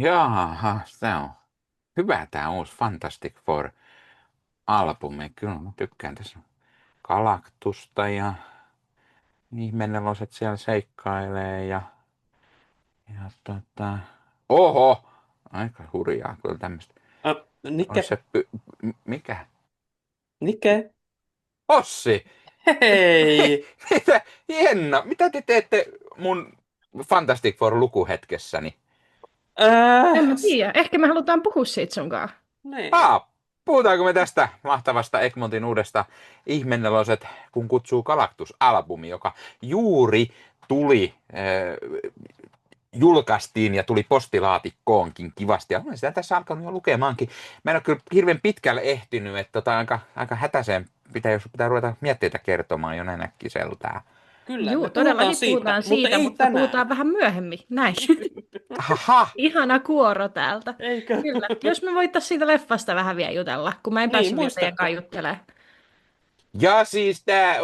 Jaha, se on hyvä tämä uusi Fantastic Four-albumi. Kyllä mä tykkään tässä Galactusta ja ihmeneloset siellä seikkailee ja. Oho! Aika hurjaa kyllä tämmöistä. On Nikke, se mikä? Nikke, Ossi! hei! Mitä? Jenna, mitä te teette mun Fantastic Four lukuhetkessäni? Äh, En mä s- tiedä. Ehkä me halutaan puhua siitä sunkaan. niin. Puhutaanko me tästä mahtavasta Egmontin uudesta ihmeneloset, kun kutsuu Galactus-albumi, joka juuri tuli, julkaistiin ja tuli postilaatikkoonkin kivasti. Ja olen sitä tässä alkanut jo lukemaankin. Mä en ole kyllä hirveän pitkälle ehtinyt, että aika hätäiseen jos pitää ruveta mietteitä kertomaan jo näin äkkiseltään. Kyllä, me Joo, puhutaan todellakin siitä, puhutaan mutta siitä, ei mutta tänään. puhutaan vähän myöhemmin. Näin. Haha! Ihana kuoro täältä. Eikö? Kyllä. Jos me voitaisiin siitä leffasta vähän vielä jutella, kun mä en Niin, päässyt vielä teidän muistatko? kanssa juttelemaan. Ja siis tämä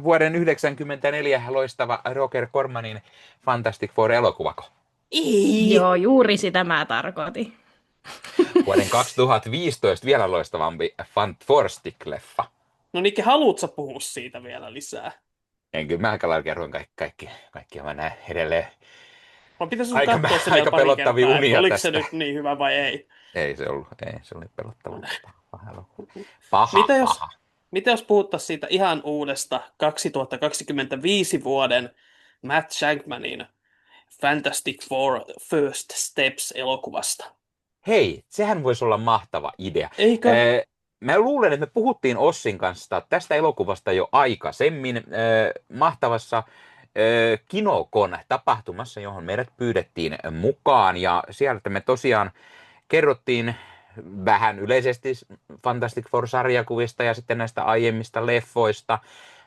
vuoden 1994 loistava Roger Cormanin Fantastic Four-elokuvako. Ei! Joo, juuri sitä mä tarkoitin. Vuoden 2015 vielä loistavampi Fantastic-leffa. No Nikke, haluatko puhua siitä vielä lisää? En kyllä mä aika lailla kerroin kaikki mä näen edelleen. Vai pitäisi sun Aika, katsoa se vielä aika pari pelottavia kertaa, että unia oliko se tästä. nyt niin hyvä vai ei? Ei se oli pelottava. Paha elokuva. Paha, Mitä jos, paha. mitä jos puhuttaisiin siitä ihan uudesta 2025 vuoden Matt Shankmanin Fantastic Four First Steps-elokuvasta? Hei, sehän voisi olla mahtava idea. Eikö? Mä luulen, että me puhuttiin Ossin kanssa tästä elokuvasta jo aikaisemmin mahtavassa Kinokon tapahtumassa, johon meidät pyydettiin mukaan. Ja sieltä me tosiaan kerrottiin vähän yleisesti Fantastic Four-sarjakuvista ja sitten näistä aiemmista leffoista,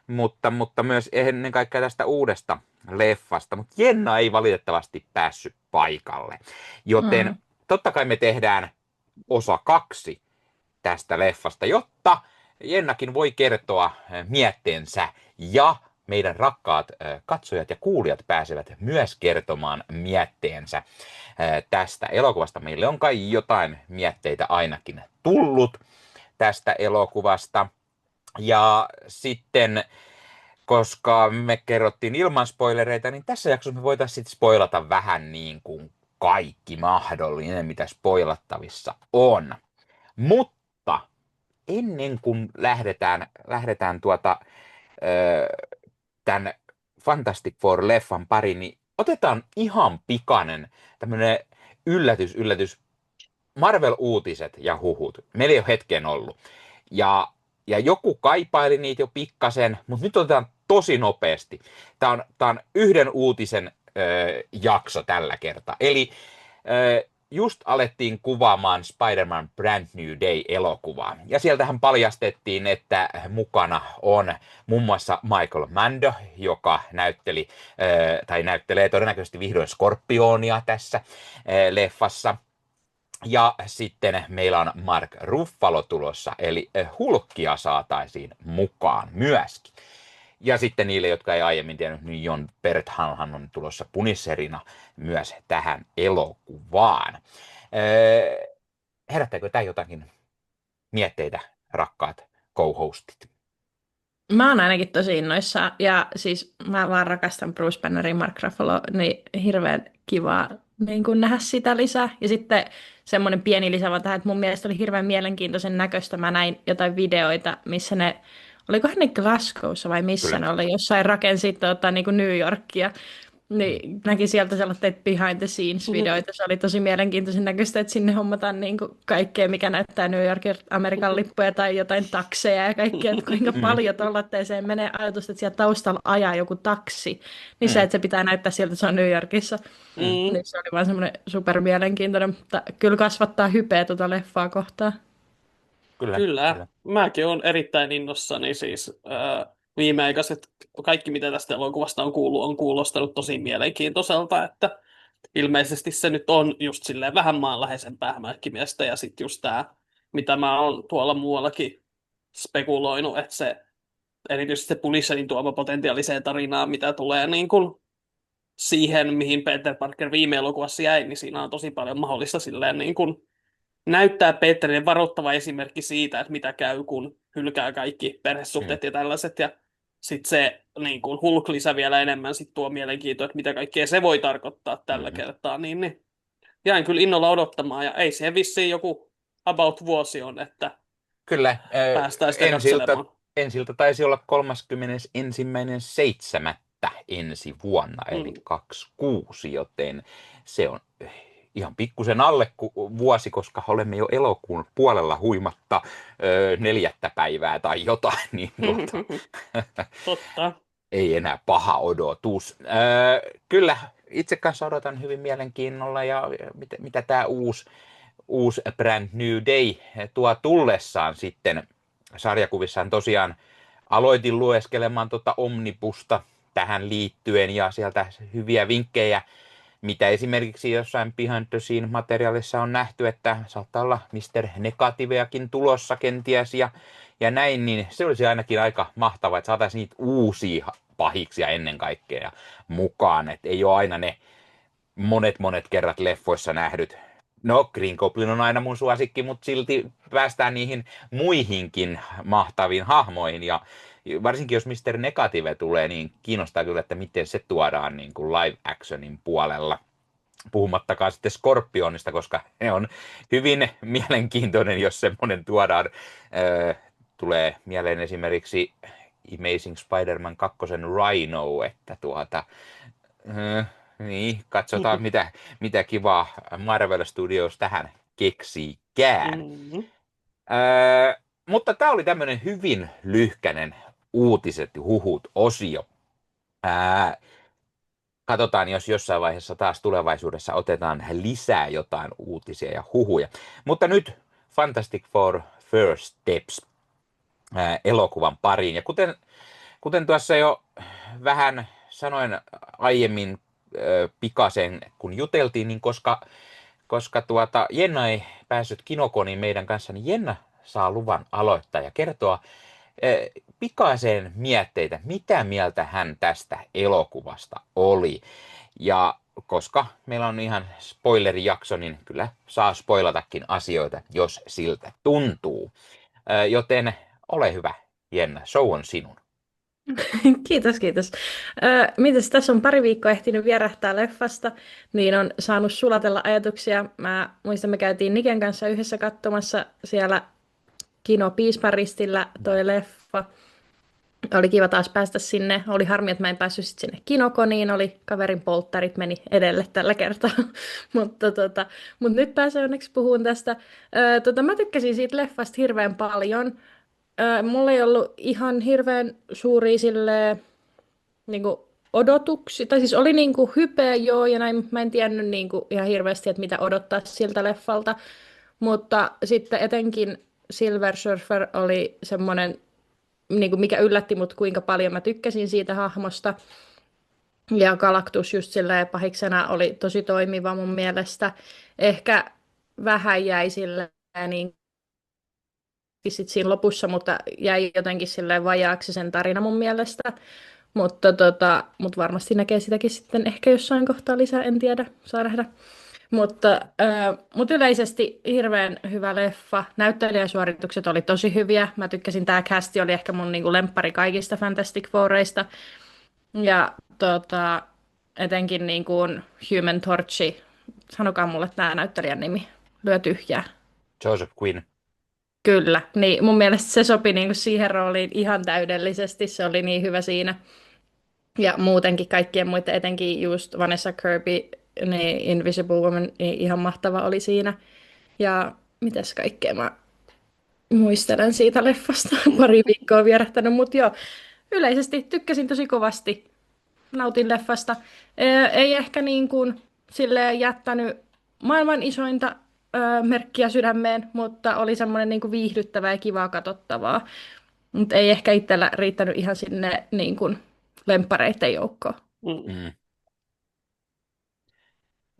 mutta myös ennen kaikkea tästä uudesta leffasta. Mutta Jenna ei valitettavasti päässyt paikalle, joten totta kai me tehdään osa 2 tästä leffasta, jotta Jennakin voi kertoa mietteensä ja meidän rakkaat katsojat ja kuulijat pääsevät myös kertomaan mietteensä tästä elokuvasta. Meille on kai jotain mietteitä ainakin tullut tästä elokuvasta. Ja sitten, koska me kerrottiin ilman spoilereita, niin tässä jaksossa me voitaisiin sitten spoilata vähän niin kuin kaikki mahdollinen, mitä spoilattavissa on. Mutta ennen kuin lähdetään tämän Fantastic Four-leffan pariin, niin otetaan ihan pikainen tämmöinen yllätys. Marvel-uutiset ja huhut. Meillä ei ole hetken ollut. Ja joku kaipaili niitä jo pikkasen, mutta nyt otetaan tosi nopeasti. Tämä on yhden uutisen jakso tällä kertaa. Eli just alettiin kuvaamaan Spider-Man Brand New Day-elokuvaa. Ja sieltähän paljastettiin, että mukana on muun muassa Michael Mando, joka näyttelee todennäköisesti vihdoin Skorpionia tässä leffassa. Ja sitten meillä on Mark Ruffalo tulossa, eli Hulkia saataisiin mukaan myöskin. Ja sitten niille, jotka ei aiemmin tiennyt, niin Jon Perthalhan on tulossa Punisherina myös tähän elokuvaan. Herättääkö tämä jotakin mietteitä, rakkaat co-hostit? Mä oon ainakin tosi innoissaan. Ja siis mä vaan rakastan Bruce Bannerin Mark Ruffalo, niin hirveän kivaa niin kun nähdä sitä lisää. Ja sitten semmoinen pieni lisä vaan tähän, että mun mielestä oli hirveän mielenkiintoisen näköistä. Mä näin jotain videoita, missä olikohan ne Glasgowssa vai missä Kyllä. ne oli, jossain rakensi niin kuin New Yorkia. Niin näki sieltä sellaisia behind the scenes-videoita. Se oli tosi mielenkiintoisen näköistä, että sinne hommataan niin kuin kaikkea, mikä näyttää New Yorkin Amerikan lippuja tai jotain takseja ja kaikkea. Että kuinka paljon tuollaiseen menee ajatus, että siellä taustalla ajaa joku taksi. Niin se, että se pitää näyttää sieltä, että se on New Yorkissa. Niin se oli vaan semmoinen super mielenkiintoinen. Mutta kyllä kasvattaa hypeä tuota leffaa kohtaan. Kyllä. Mäkin olen erittäin innossani siis. Viimeaikaiset kaikki, mitä tästä elokuvasta on kuullut, on kuulostanut tosi mielenkiintoiselta, että ilmeisesti se nyt on just silleen vähän maanläheisempää hämähäkkimiestä ja sitten just tämä, mitä mä oon tuolla muuallakin spekuloinut, että se erityisesti se Punisherin tuoma potentiaaliseen tarinaan, mitä tulee niin kuin siihen, mihin Peter Parker viime elokuvassa jäi, niin siinä on tosi paljon mahdollista silleen niin kuin näyttää Peterille varoittava esimerkki siitä, että mitä käy, kun hylkää kaikki Mm. perhesuhteet ja tällaiset. Ja sitten se niin kuin Hulk-lisä vielä enemmän sit tuo mielenkiintoa, että mitä kaikkea se voi tarkoittaa tällä Mm. kertaa. Niin jäin kyllä innolla odottamaan, ja ei siihen vissiin joku about vuosi on, että Kyllä, päästään sitä ensiltä, katselemaan. ensiltä taisi olla 31.7. ensi vuonna, eli Mm. 26, joten se on ihan pikkusen alle vuosi, koska olemme jo elokuun puolella huimatta 4. päivää tai jotain, niin Totta. ei enää paha odotus. Kyllä, itse kanssa odotan hyvin mielenkiinnolla, ja mitä tämä uusi Brand New Day tuo tullessaan sitten. Sarjakuvissaan tosiaan aloitin lueskelemaan Omnibusta tähän liittyen, ja sieltä hyviä vinkkejä, mitä esimerkiksi jossain Behind the Scene -materiaalissa on nähty, että saattaa olla Mr. Negativeakin tulossa kenties ja näin, niin se olisi ainakin aika mahtavaa, että saataisiin niitä uusia pahiksia ennen kaikkea mukaan, että ei ole aina ne monet kerrat leffoissa nähdyt. No, Green Goblin on aina mun suosikki, mutta silti päästään niihin muihinkin mahtaviin hahmoihin. Ja varsinkin jos Mr. Negative tulee, niin kiinnostaa kyllä, että miten se tuodaan niin kuin live actionin puolella. Puhumattakaan sitten Scorpionista, koska ne on hyvin mielenkiintoinen, jos semmoinen tuodaan. Tulee mieleen esimerkiksi Amazing Spider-Man 2 Rhino, että niin, katsotaan mitä kivaa Marvel Studios tähän keksiikään. Mm-hmm. Mutta tämä oli tämmöinen hyvin lyhkäinen uutiset ja huhut -osio. Katsotaan, jos jossain vaiheessa taas tulevaisuudessa otetaan lisää jotain uutisia ja huhuja. Mutta nyt Fantastic Four First Steps elokuvan pariin. Ja kuten tuossa jo vähän sanoin aiemmin pikasen, kun juteltiin, niin koska Jenna ei päässyt Kinokoniin meidän kanssa, niin Jenna saa luvan aloittaa ja kertoa pikaiseen mietteitä, mitä mieltä hän tästä elokuvasta oli. Ja koska meillä on ihan spoilerijakso, niin kyllä saa spoilatakin asioita, jos siltä tuntuu. Joten ole hyvä, Jenna, show on sinun. Kiitos, kiitos. Mites tässä on pari viikkoa ehtinyt vierähtää leffasta, niin on saanut sulatella ajatuksia. Mä muistan, me käytiin Niken kanssa yhdessä katsomassa siellä Kino Piispan ristillä toi leffa. Oli kiva taas päästä sinne. Oli harmi, että mä en päässyt sit sinne Kinokoniin. Oli kaverin polttarit meni edelle tällä kertaa. Mutta nyt pääsen onneksi puhumaan tästä. Mä tykkäsin siitä leffasta hirveän paljon. Mulla ei ollut ihan hirveän suuria niinku odotuksia. Tai siis oli niinku hypeä joo ja näin, mutta mä en tiennyt niinku ihan hirveästi, että mitä odottaa siltä leffalta. Mutta sitten etenkin Silver Surfer oli semmoinen, niinku mikä yllätti mut, kuinka paljon mä tykkäsin siitä hahmosta. Ja Galactus just silleen pahiksena oli tosi toimiva mun mielestä. Ehkä vähän jäi silleen niin sit siinä lopussa, mutta jäi jotenkin silleen vajaaksi sen tarina mun mielestä. Mutta varmasti näkee sitäkin sitten ehkä jossain kohtaa lisää, en tiedä, saa nähdä. Mutta yleisesti hirveän hyvä leffa. Näyttelijäsuoritukset oli tosi hyviä. Mä tykkäsin, tää casti oli ehkä mun niinku lemppari kaikista Fantastic Fourista. Ja etenkin niinku Human Torchi, sanokaa mulle tää näyttelijän nimi, lyö tyhjää. Joseph Quinn. Kyllä, niin mun mielestä se sopi niinku siihen rooliin ihan täydellisesti, se oli niin hyvä siinä. Ja muutenkin kaikkien muiden, etenkin just Vanessa Kirby, niin Invisible Woman, niin ihan mahtava oli siinä. Ja mitäs kaikkea mä muistelen siitä leffasta, pari viikkoa vierähtänyt, mutta joo, yleisesti tykkäsin tosi kovasti, nautin leffasta. Ei ehkä niin kuin silleen jättänyt maailman isointa merkkiä sydämeen, mutta oli semmoinen niin kuin viihdyttävää ja kivaa katsottavaa. Mutta ei ehkä itsellä riittänyt ihan sinne niin kuin lemppareiden joukkoon. Mm.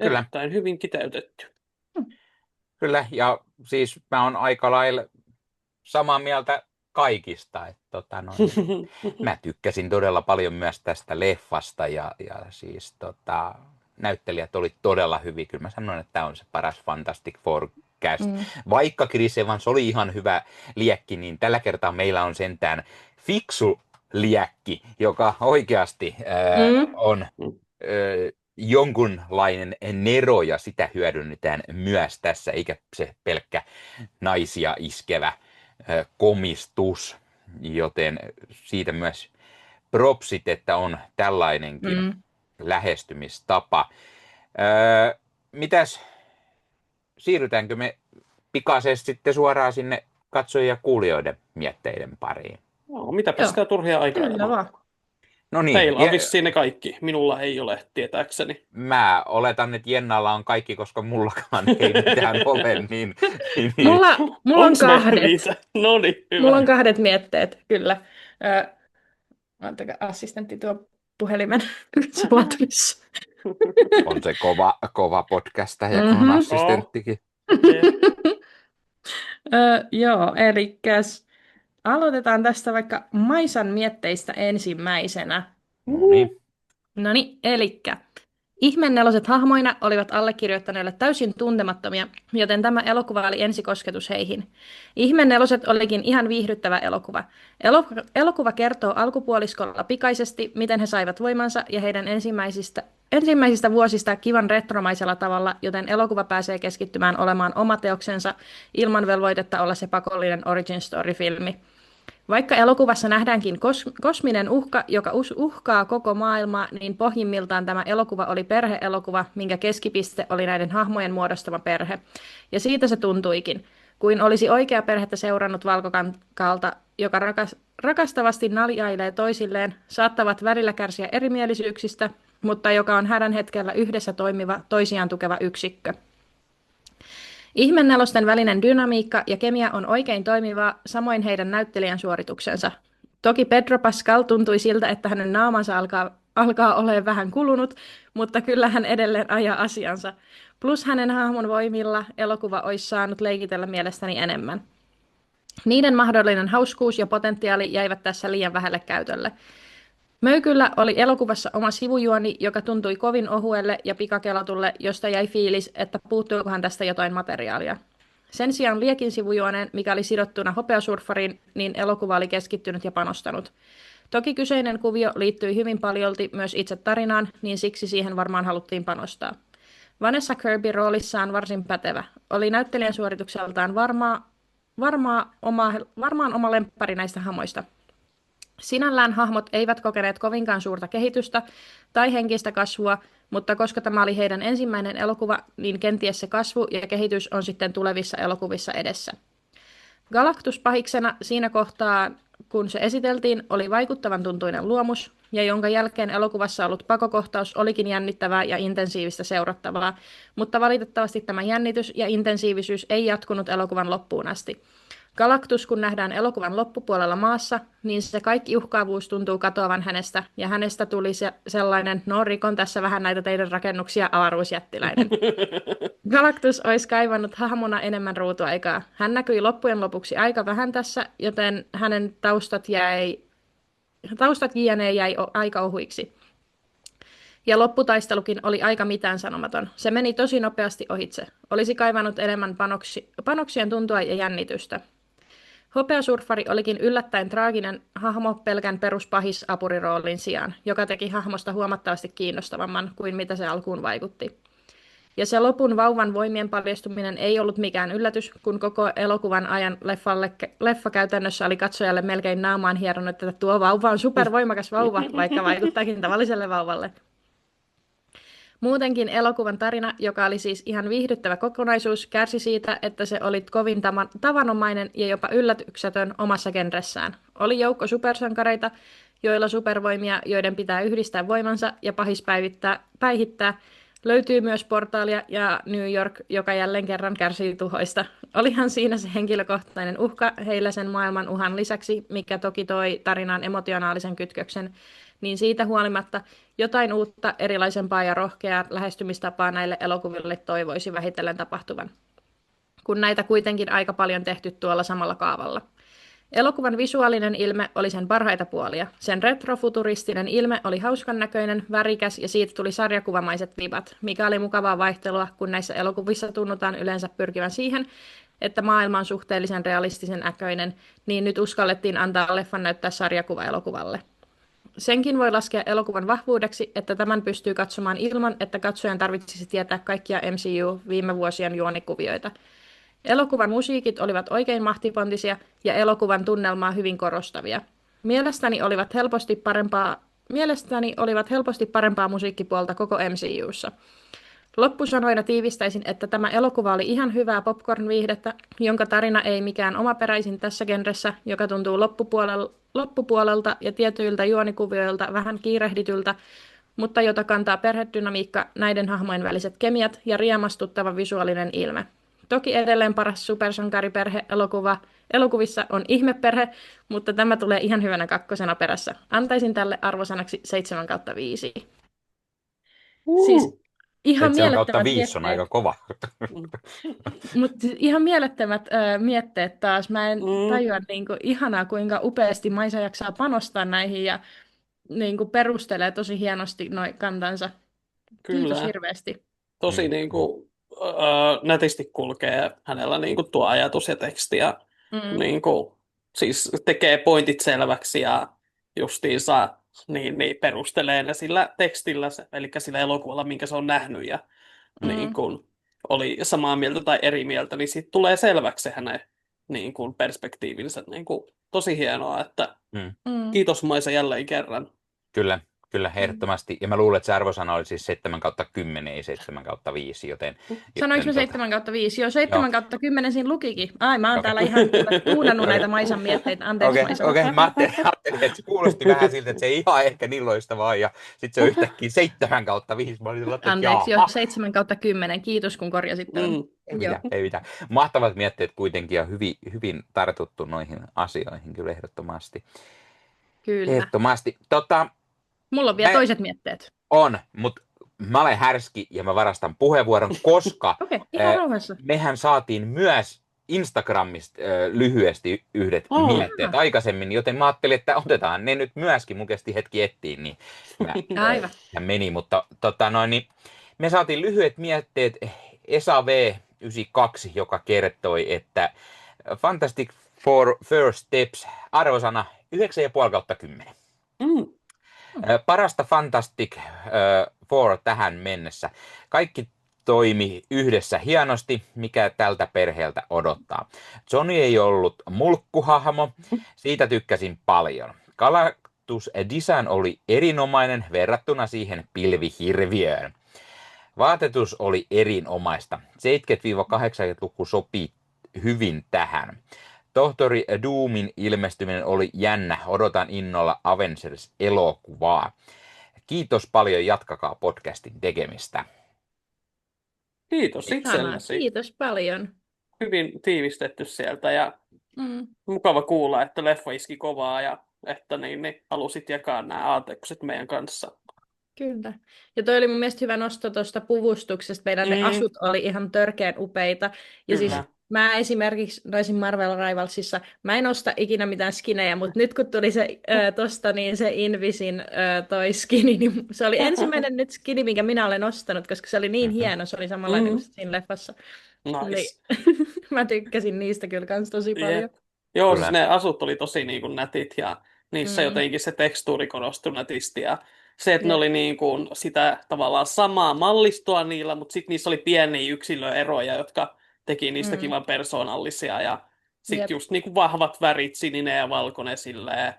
Kyllä. Erittäin hyvin kiteytetty. Kyllä, ja siis mä oon aika lailla samaa mieltä kaikista. Mä tykkäsin todella paljon myös tästä leffasta ja siis näyttelijät oli todella hyviä. Kyllä mä sanoin, että tämä on se paras Fantastic Four cast. Vaikka Chris Evans oli ihan hyvä liekki, niin tällä kertaa meillä on sentään fiksu liekki, joka oikeasti on jonkunlainen nero ja sitä hyödynnetään myös tässä, eikä se pelkkä naisia iskevä komistus, joten siitä myös propsit, että on tällainenkin lähestymistapa. Mitäs, siirrytäänkö me pikaisesti sitten suoraan sinne katsojien ja kuulijoiden mietteiden pariin? No, mitäpä sitä turhia aikaa. Kyllä vaan. No niin, Teillä on vissiin ne kaikki. Minulla ei ole, tietääkseni. Mä oletan, että Jennalla on kaikki, koska mullakaan ei mitään ole. Niin. Mulla on kahdet. No niin, hyvä. Mulla on kahdet mietteet, kyllä. Antakaa, assistentti tuo puhelimen sulaturissa. On se kova podcast ja on assistenttikin. Joo, eli aloitetaan tästä vaikka Maisan mietteistä ensimmäisenä. No niin, elikkä Ihmeneloset hahmoina olivat allekirjoittaneille täysin tuntemattomia, joten tämä elokuva oli ensikosketus heihin. Ihmeneloset olikin ihan viihdyttävä elokuva. Elokuva kertoo alkupuoliskolla pikaisesti, miten he saivat voimansa ja heidän ensimmäisistä vuosista kivan retromaisella tavalla, joten elokuva pääsee keskittymään olemaan oma teoksensa ilman velvoitetta olla se pakollinen origin story-filmi. Vaikka elokuvassa nähdäänkin kosminen uhka, joka uhkaa koko maailmaa, niin pohjimmiltaan tämä elokuva oli perhe-elokuva, minkä keskipiste oli näiden hahmojen muodostama perhe. Ja siitä se tuntuikin, kuin olisi oikea perhettä seurannut valkokankalta, joka rakastavasti naljailee toisilleen, saattavat välillä kärsiä erimielisyyksistä, mutta joka on hädän hetkellä yhdessä toimiva, toisiaan tukeva yksikkö. Ihmenelosten välinen dynamiikka ja kemia on oikein toimivaa, samoin heidän näyttelijän suorituksensa. Toki Pedro Pascal tuntui siltä, että hänen naamansa alkaa olemaan vähän kulunut, mutta kyllä hän edelleen ajaa asiansa. Plus hänen hahmon voimilla elokuva olisi saanut leikitellä mielestäni enemmän. Niiden mahdollinen hauskuus ja potentiaali jäivät tässä liian vähälle käytölle. Möykyllä oli elokuvassa oma sivujuoni, joka tuntui kovin ohuelle ja pikakelatulle, josta jäi fiilis, että puuttuukohan tästä jotain materiaalia. Sen sijaan Liekin sivujuoneen, mikä oli sidottuna hopeasurffariin, niin elokuva oli keskittynyt ja panostanut. Toki kyseinen kuvio liittyi hyvin paljolti myös itse tarinaan, niin siksi siihen varmaan haluttiin panostaa. Vanessa Kirby roolissaan varsin pätevä. Oli näyttelijän suoritukseltaan varmaan oma lemppari näistä hamoista. Sinällään hahmot eivät kokeneet kovinkaan suurta kehitystä tai henkistä kasvua, mutta koska tämä oli heidän ensimmäinen elokuva, niin kenties se kasvu ja kehitys on sitten tulevissa elokuvissa edessä. Galactus pahiksena siinä kohtaa, kun se esiteltiin, oli vaikuttavan tuntuinen luomus, ja jonka jälkeen elokuvassa ollut pakokohtaus olikin jännittävää ja intensiivistä seurattavaa, mutta valitettavasti tämä jännitys ja intensiivisyys ei jatkunut elokuvan loppuun asti. Galactus, kun nähdään elokuvan loppupuolella maassa, niin se kaikki uhkaavuus tuntuu katoavan hänestä, ja hänestä tuli sellainen, no rikon tässä vähän näitä teidän rakennuksia, avaruusjättiläinen. Galactus olisi kaivannut hahmona enemmän ruutuaikaa. Hän näkyi loppujen lopuksi aika vähän tässä, joten hänen taustat jne. Jäi aika ohuiksi. Ja lopputaistelukin oli aika mitään sanomaton. Se meni tosi nopeasti ohitse. Olisi kaivannut enemmän panoksien tuntua ja jännitystä. Hopeasurffari olikin yllättäen traaginen hahmo pelkän peruspahis-apuriroolin sijaan, joka teki hahmosta huomattavasti kiinnostavamman kuin mitä se alkuun vaikutti. Ja se lopun vauvan voimien paljastuminen ei ollut mikään yllätys, kun koko elokuvan ajan leffa käytännössä oli katsojalle melkein naamaan hieronut, että tuo vauva on supervoimakas vauva, vaikka vaikuttaakin tavalliselle vauvalle. Muutenkin elokuvan tarina, joka oli siis ihan viihdyttävä kokonaisuus, kärsi siitä, että se oli kovin tavanomainen ja jopa yllätyksetön omassa genressään. Oli joukko supersankareita, joilla supervoimia, joiden pitää yhdistää voimansa ja pahis päihittää. Löytyy myös Portaalia ja New York, joka jälleen kerran kärsii tuhoista. Olihan siinä se henkilökohtainen uhka heillä sen maailman uhan lisäksi, mikä toki toi tarinaan emotionaalisen kytköksen, niin siitä huolimatta jotain uutta, erilaisempaa ja rohkeaa lähestymistapaa näille elokuville toivoisi vähitellen tapahtuvan. Kun näitä kuitenkin aika paljon tehty tuolla samalla kaavalla. Elokuvan visuaalinen ilme oli sen parhaita puolia. Sen retrofuturistinen ilme oli hauskan näköinen, värikäs ja siitä tuli sarjakuvamaiset vibat, mikä oli mukavaa vaihtelua, kun näissä elokuvissa tunnutaan yleensä pyrkivän siihen, että maailma on suhteellisen realistisen näköinen, niin nyt uskallettiin antaa leffan näyttää sarjakuva-elokuvalle. Senkin voi laskea elokuvan vahvuudeksi, että tämän pystyy katsomaan ilman, että katsojan tarvitsisi tietää kaikkia MCU viime vuosien juonikuvioita. Elokuvan musiikit olivat oikein mahtipontisia ja elokuvan tunnelmaa hyvin korostavia. Mielestäni olivat helposti parempaa musiikkipuolta koko MCU:ssa. Loppusanoina tiivistäisin, että tämä elokuva oli ihan hyvää popcorn-viihdettä, jonka tarina ei mikään omaperäisin tässä genressä, joka tuntuu loppupuolelta ja tietyiltä juonikuvioilta vähän kiirehdityltä, mutta jota kantaa perhedynamiikka, näiden hahmojen väliset kemiat ja riemastuttava visuaalinen ilme. Toki edelleen paras elokuvissa on Ihmeperhe, mutta tämä tulee ihan hyvänä kakkosena perässä. Antaisin tälle arvosanaksi 7/5. Siis ihan 7/5 on aika kova. Mutta ihan mielettömät mietteet taas. Mä en tajua ihanaa, kuinka upeasti Maisa jaksaa panostaa näihin ja perustelee tosi hienosti noi kantansa. Kyllä. Kiitos hirveästi. Tosi nätisti kulkee hänellä tuo ajatus ja teksti ja siis tekee pointit selväksi ja justiinsa niin perustelee ne sillä tekstillä, eli sillä elokuvalla, minkä se on nähnyt ja oli samaa mieltä tai eri mieltä, niin siitä tulee selväksi se hänen perspektiivinsä. Tosi hienoa, että kiitos Maisa jälleen kerran. Kyllä, ehdottomasti. Ja mä luulen, että se arvosana oli siis 7/10, ei 7/5, joten... Sanoinko mä 7/5? Joo, 7/10 siinä lukikin. Ai, mä oon täällä ihan kuunnannut näitä Maisan mietteitä. Anteeksi, Maisa. Okei, mä ajattelin, että se kuulosti vähän siltä, että se ei ihan ehkä niin loistavaa, ja sitten se on yhtäkkiä 7/5. Anteeksi, joo, 7/10. Kiitos, kun korjasit tämän. Ei mitään. Mahtavat mietteet kuitenkin, ja hyvin tartuttu noihin asioihin, kyllä ehdottomasti. Kyllä. Ehdottomasti. Mulla on vielä toiset mietteet. On, mutta mä olen härski ja mä varastan puheenvuoron, koska mehän saatiin myös Instagramista lyhyesti yhdet mietteet aikaisemmin, joten mä ajattelin, että otetaan ne nyt myöskin. Mun kesti hetki etsiä, niin mä meni, mutta niin me saatiin lyhyet mietteet Esa V92, joka kertoi, että Fantastic Four First Steps arvosana 9,5/10. Parasta Fantastic Four tähän mennessä. Kaikki toimi yhdessä hienosti, mikä tältä perheeltä odottaa. Johnny ei ollut mulkkuhahmo, siitä tykkäsin paljon. Galactus Design oli erinomainen verrattuna siihen pilvihirviöön. Vaatetus oli erinomaista. 70-80-luku sopii hyvin tähän. Tohtori Doomin ilmestyminen oli jännä. Odotan innolla Avengers-elokuvaa. Kiitos paljon, jatkakaa podcastin tekemistä. Kiitos itsellesi. Kiitos paljon. Hyvin tiivistetty sieltä ja mukava kuulla, että leffa iski kovaa ja että niin halusit jakaa nämä aatekset meidän kanssa. Kyllä. Ja toi oli mun mielestä hyvä nosto tuosta puvustuksesta. Meidän ne asut oli ihan törkeän upeita. Ja siis mä esimerkiksi noisin Marvel Rivalsissa, mä en osta ikinä mitään skinejä, mutta nyt kun tuli se tosta, niin se Invisin toi skini, niin se oli ensimmäinen nyt skini, minkä minä olen ostanut, koska se oli niin hieno, se oli samanlainen kuin siinä leffassa. Nice. Niin, mä tykkäsin niistä kyllä kans tosi paljon. Joo, siis ne asut oli tosi nätit ja niissä jotenkin se tekstuuri korostui nätisti ja se, että ne oli sitä tavallaan samaa mallistoa niillä, mutta sitten niissä oli pieniä yksilöeroja, jotka teki niistä kivan persoonallisia ja sitten just vahvat värit, sininen ja valkoinen silleen.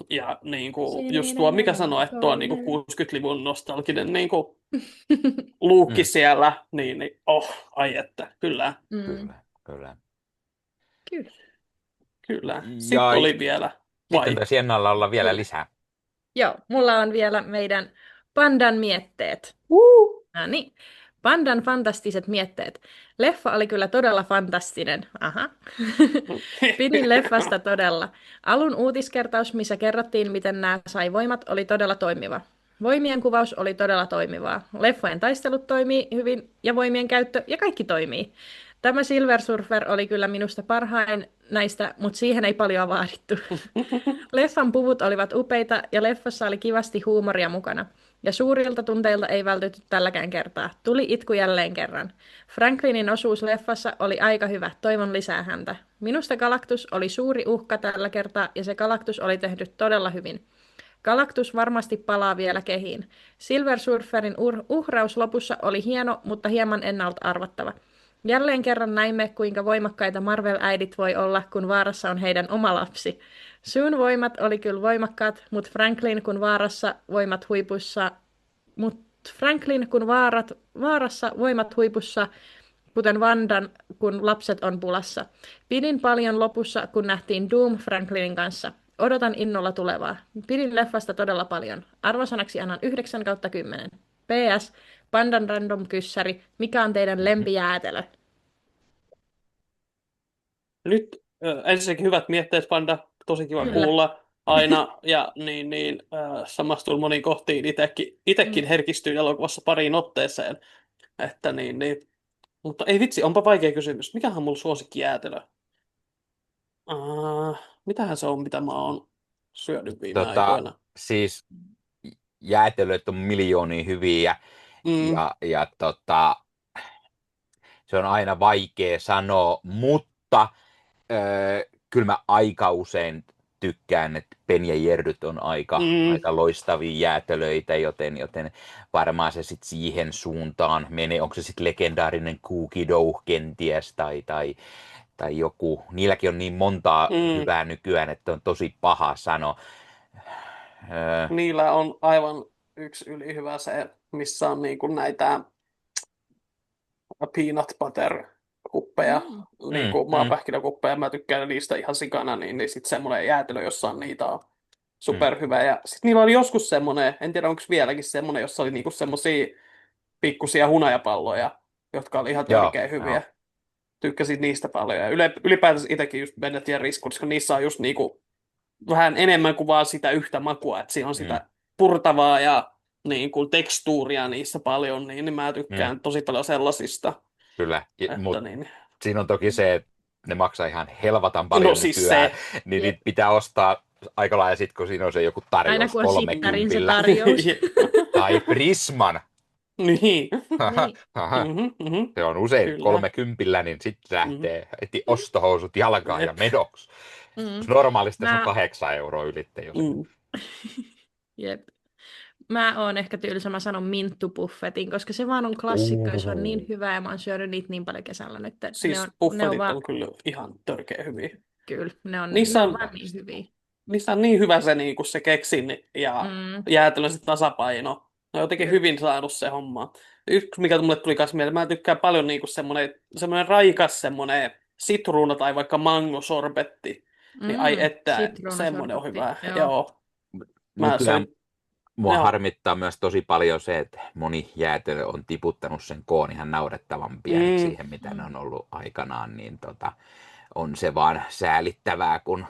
Ja just tuo, mikä sanoo, että tuo 60-luvun nostalginen luukki siellä, ai että, kyllä. Kyllä. Sitten oli vielä. Sitten Siennalla olla vielä lisää. Joo, mulla on vielä meidän Pandan mietteet. No niin. Pandan fantastiset mietteet. Leffa oli kyllä todella fantastinen. Aha. Pidin leffasta todella. Alun uutiskertaus, missä kerrottiin, miten nämä sai voimat, oli todella toimiva. Voimien kuvaus oli todella toimivaa. Leffojen taistelut toimii hyvin ja voimien käyttö ja kaikki toimii. Tämä Silver Surfer oli kyllä minusta parhain näistä, mutta siihen ei paljon vaadittu. Leffan puvut olivat upeita ja leffassa oli kivasti huumoria mukana. Ja suurilta tunteilta ei vältytty tälläkään kertaa. Tuli itku jälleen kerran. Franklinin osuus leffassa oli aika hyvä, toivon lisää häntä. Minusta Galactus oli suuri uhka tällä kertaa ja se Galactus oli tehty todella hyvin. Galactus varmasti palaa vielä kehiin. Silver Surferin uhraus lopussa oli hieno, mutta hieman ennalta arvattava. Jälleen kerran näimme, kuinka voimakkaita Marvel-äidit voi olla, kun vaarassa on heidän oma lapsi. Syn voimat oli kyllä voimakkaat, mutta Franklin kun vaarassa voimat huipussa, vaarassa voimat huipussa, kuten Vandan, kun lapset on pulassa. Pidin paljon lopussa, kun nähtiin Doom Franklinin kanssa. Odotan innolla tulevaa. Pidin leffasta todella paljon. Arvosanaksi annan 9/10. PS. Pandan random kyssäri. Mikä on teidän lempijäätelö? Nyt ensinnäkin hyvät mietteet, Panda. Tosi kiva kuulla aina. Ja samastuin moniin kohtiin. Itsekin herkistyin elokuvassa pariin otteeseen. Että Mutta ei vitsi, onpa vaikea kysymys. Mikähän on mulla suosikkijäätelö? Mitähän se on, mitä mä oon syönyt viime aikoina? Siis jäätelöt on miljoonia hyviä ja se on aina vaikea sanoa, mutta kyllä mä aika usein tykkään, että Ben ja Jerryt on aika loistavia jäätelöitä, joten varmaan se sitten siihen suuntaan menee. Onko se sitten legendaarinen cookie dough kenties tai joku. Niilläkin on niin montaa hyvää nykyään, että on tosi paha sanoa. Niillä on aivan yksi ylihyvä se, missä on niinku näitä peanut butter kuppeja, niinku maapähkinäkuppeja. Mä tykkään niistä ihan sikana, niin sitten semmoinen jäätelö, jossa on niitä on superhyvä. Ja sitten niillä oli joskus semmoinen, en tiedä onko vieläkin semmoinen, jossa oli niinku semmoisia pikkusia hunajapalloja, jotka oli ihan törkeä hyviä. Tykkäsin niistä paljon. Ja ylipäätänsä itsekin just Ben & Jerry's, koska niissä on just niinku vähän enemmän kuin vaan sitä yhtä makua, että siinä on sitä purtavaa ja niin kuin tekstuuria niissä paljon, niin mä tykkään tosi paljon sellaisista. Kyllä, mutta siinä on toki se, että ne maksaa ihan helvatan paljon nykyään, niin niitä pitää ostaa aika lailla sit, kun siinä on se joku tarjous aina kun on 30. se tarjous. Tai Prisman. Niin. Se on usein 30, niin sitten lähtee heti ostohousut jalkaan ja medoksi. Normaalisti se on 8 € ylitte. Jep. Mä oon ehkä tylsä, mä sanon minttubuffetin, koska se vaan on klassikko ja se on niin hyvä ja mä oon syönyt niitä niin paljon kesällä nyt. Siis buffetit on kyllä ihan törkeä hyviä. Kyllä, ne on vaan niin hyviä. Niissä on niin hyvä se, niin kuin se keksin ja jäätelö se tasapaino. Ne on jotenkin hyvin saanut se homma. Yksi, mikä mulle tuli kanssa mieleen, mä tykkään paljon niin kuin semmoinen raikas semmoinen sitruuna tai vaikka mangosorbetti. Niin ai että, semmoinen on hyvä. Joo. Mua harmittaa myös tosi paljon se, että moni jäätelö on tiputtanut sen koon ihan naurettavan pieneksi siihen, mitä ne on ollut aikanaan, niin on se vaan säälittävää, kun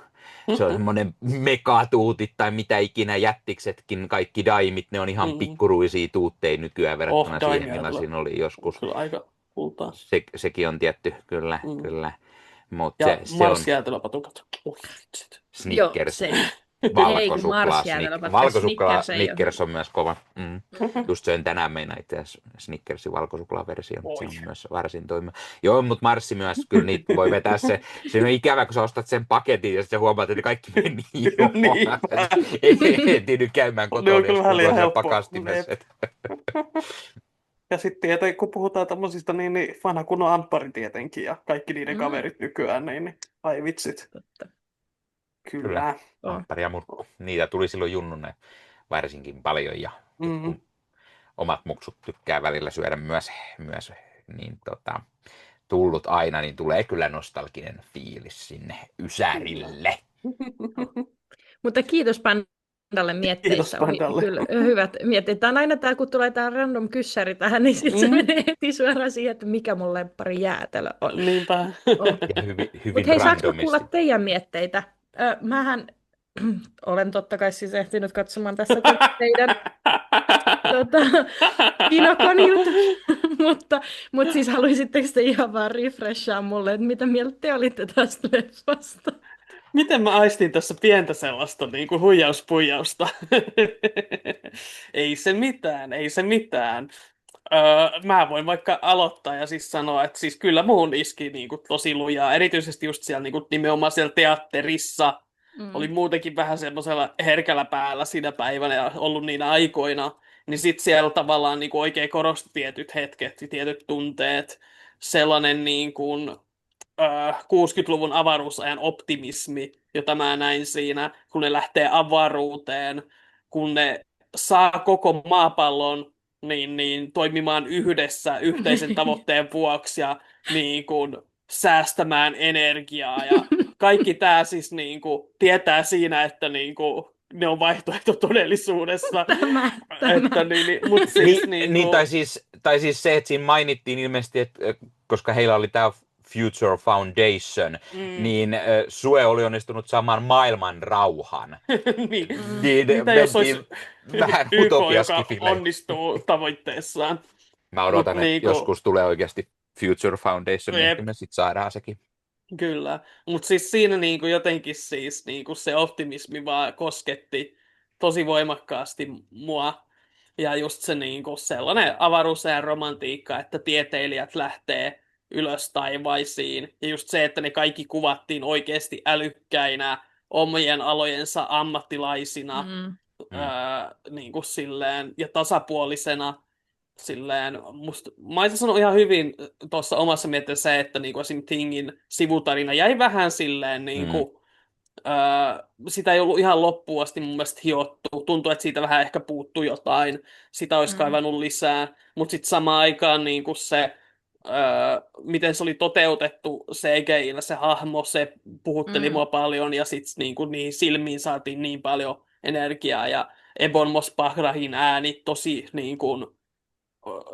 se on semmoinen megatuutit tai mitä ikinä jättiksetkin, kaikki daimit, ne on ihan pikkuruisia tuutteja nykyään verrattuna siihen, millä siinä oli joskus. Kyllä aika kultaa. Sekin on tietty, kyllä. Mut ja Mars-jäätelöpatukat. Snickers. Valkosuklaa Snickers on myös kova. Just söin tänään meidän itse asiassa Snickersin valkosuklaaversio, mutta se on myös varsin toimiva. Joo, mutta Marssi myös, kyllä niitä voi vetää se. Se on ikävä, kun sä ostat sen paketin ja sitten huomaat, että kaikki meni jo. Ei ehtinyt käymään kotona, jos on siellä pakastimessa. Ja sitten kun puhutaan tämmöisistä, niin vanha kunnon amppari tietenkin ja kaikki niiden kaverit nykyään, niin ai vitsit. Totta. Kyllä. Amppari ja murkku. Niitä tuli silloin junnunne varsinkin paljon ja omat muksut tykkää välillä syödä myös niin tullut aina, niin tulee kyllä nostalginen fiilis sinne ysärille. Mutta kiitos Pandalle mietteistä. Kyllä, hyvät mietteet. Tämä on aina tämä, kun tulee tämä random kyssäri tähän, niin sitten se menee heti suoraan siihen, että mikä mun lemppari jäätelö on. Niinpä. Ja hyvin Mutta hei, saanko kuulla teidän mietteitä? Mähän olen totta kai siis ehtinyt katsomaan tässä teidän tota, Kinokon jutusta, mutta siis haluaisitteko te ihan vaan refreshaa mulle, että mitä mieltä te olitte tästä leffasta? Miten mä aistin tässä pientä sellaista niin kuin huijauspuijausta? Ei se mitään, ei se mitään. Mä voin vaikka aloittaa ja siis sanoa, että siis kyllä muun iski niin kuin tosi lujaa, erityisesti just siellä niin kuin nimenomaan siellä teatterissa. Oli muutenkin vähän semmoisella herkällä päällä siinä päivänä ja ollut niinä aikoina. Niin sit siellä tavallaan niin kuin oikein korostui tietyt hetket ja tietyt tunteet. Sellainen niin kuin 60-luvun avaruusajan optimismi, jota mä näin siinä, kun ne lähtee avaruuteen, kun ne saa koko maapallon niin toimimaan yhdessä yhteisen tavoitteen vuoksi ja niin kuin, säästämään energiaa. Ja kaikki tämä siis niin kuin, tietää siinä, että niin kuin, ne on vaihtoehto todellisuudessa. Tämä. Että, mut siis, tai siis se, että siinä mainittiin ilmeisesti, että koska heillä oli tämä Future Foundation, niin Sue oli onnistunut saamaan maailman rauhan. Mitä jos olisi vähän YK, joka utopiaskifille. onnistuu tavoitteessaan? Mä odotan, että joskus tulee oikeasti Future Foundation, niin me sitten saadaan sekin. Kyllä, mutta siis siinä niinku jotenkin siis niinku se optimismi vaan kosketti tosi voimakkaasti mua. Ja just se niinku sellainen avaruusajan romantiikka, että tieteilijät lähtee ylös taivaisiin. Ja just se, että ne kaikki kuvattiin oikeasti älykkäinä, omien alojensa ammattilaisina, niinku silleen, ja tasapuolisena. Silleen, mä olisin sanonut ihan hyvin tuossa omassa mietteessä se, että niinku esim. Thingin sivutarina jäi vähän silleen, niinku, sitä ei ollut ihan loppuun asti mun mielestä hiottu. Tuntuu, että siitä vähän ehkä puuttuu jotain. Sitä olisi kaivannut lisää. Mutta sitten samaan aikaan niinku se, miten se oli toteutettu CGI-llä se hahmo, se puhutteli mua paljon ja sitten niinku, niihin silmiin saatiin niin paljon energiaa. Ja Ebon Moss-Bachrachin ääni tosi niinku,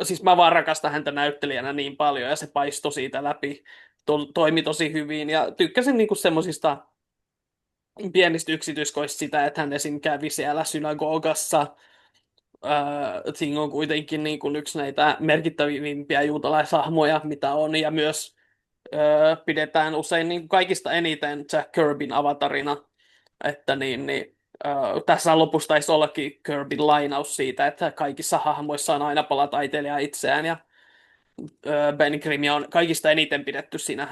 siis mä vaan rakastan häntä näyttelijänä niin paljon ja se paistoi siitä läpi, toimi tosi hyvin ja tykkäsin niinku semmosista pienistä yksityiskoista sitä, että hän esim. Kävi siellä synagogassa. Thing on kuitenkin niin kuin yksi näitä merkittävimpiä juutalaishahmoja, mitä on, ja myös pidetään usein niin kuin kaikista eniten Jack Kirbyn avatarina, että tässä lopussa taisi ollakin Kirbyn lainaus siitä, että kaikissa hahmoissa on aina palataiteilija itseään, ja Ben Grimmia on kaikista eniten pidetty siinä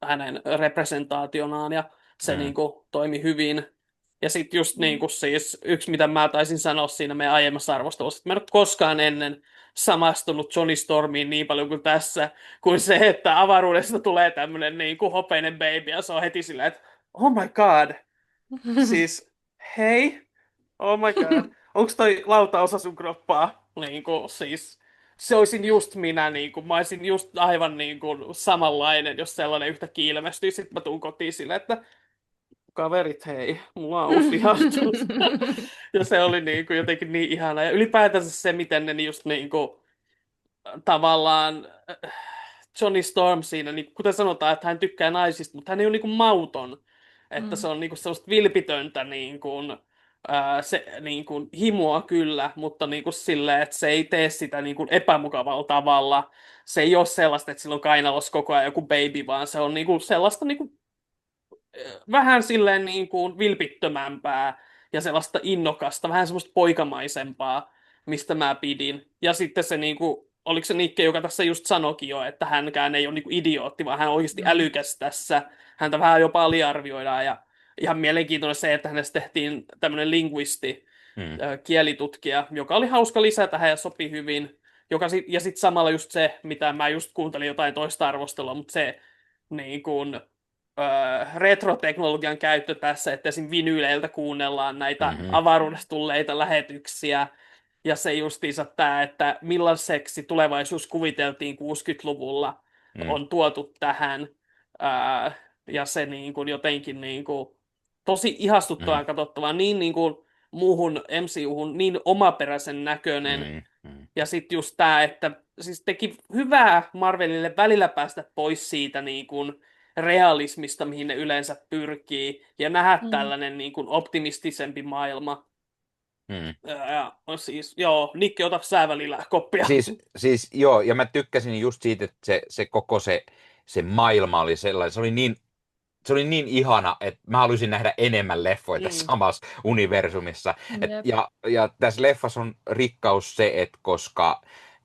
hänen representaationaan, ja se niin kuin, toimi hyvin. Ja sitten just niin kuin siis yksi, mitä mä taisin sanoa siinä meidän aiemmassa arvostelussa, että mä en ole koskaan ennen samastunut Johnny Stormiin niin paljon kuin tässä, kuin se, että avaruudesta tulee tämmöinen niin kuin hopeinen baby, ja se on heti silleen, että oh my god, siis hei, oh my god, onko toi lautaosa sun kroppaa? Niin kuin, siis se olisin just minä, niin kuin, mä olisin just aivan niin kuin samanlainen, jos sellainen yhtäkkiä ilmestyy, sitten mä tuun kotiin silleen, että kaverit, hei, mulla on uusi ihastus. Ja se oli niin kuin jotenkin niin ihana. Ja ylipäätänsä se, miten ne just niin kuin, tavallaan Johnny Storm siinä, niin kuten sanotaan, että hän tykkää naisista, mutta hän ei ole niin kuin mauton. Että se on niin kuin sellaista vilpitöntä niin kuin, se niin kuin himoa kyllä, mutta niin kuin silleen, että se ei tee sitä niin kuin epämukavalla tavalla. Se ei ole sellaista, että sillä on kainalossa koko ajan joku baby, vaan se on niin kuin sellaista niin kuin vähän silleen niin kuin vilpittömämpää ja sellaista innokasta, vähän semmoista poikamaisempaa, mistä mä pidin. Ja sitten se niin kuin, oliko se Nikke, joka tässä just sanoikin jo, että hänkään ei ole niin kuin idiootti, vaan hän on oikeasti älykäs tässä. Häntä vähän jopa aliarvioidaan ja ihan mielenkiintoinen se, että hänestä tehtiin tämmöinen linguisti, kielitutkija, joka oli hauska lisä tähän ja sopi hyvin. Ja sitten samalla just se, mitä mä just kuuntelin jotain toista arvostelua, mutta se niin kuin, retroteknologian käyttö tässä, että esim. Vinyyleiltä kuunnellaan näitä avaruudesta tulleita lähetyksiä, ja se justiinsa tämä, että millaiseksi tulevaisuus kuviteltiin 60-luvulla, on tuotu tähän, ja se niin kuin jotenkin niin kuin, tosi ihastuttavaa katsottavaa, niin kuin muuhun MCUhun, niin omaperäisen näköinen, ja sitten just tämä, että siis teki hyvää Marvelille välillä päästä pois siitä niin kuin realismista, mihin ne yleensä pyrkii, ja nähdä tällainen niin kuin optimistisempi maailma. Ja siis, joo, Nikki, ota sä välillä koppia. Siis joo, ja mä tykkäsin just siitä, että se koko se maailma oli sellainen, se oli niin ihana, että mä haluaisin nähdä enemmän leffoja tässä samassa universumissa. Ja tässä leffassa on rikkaus se, että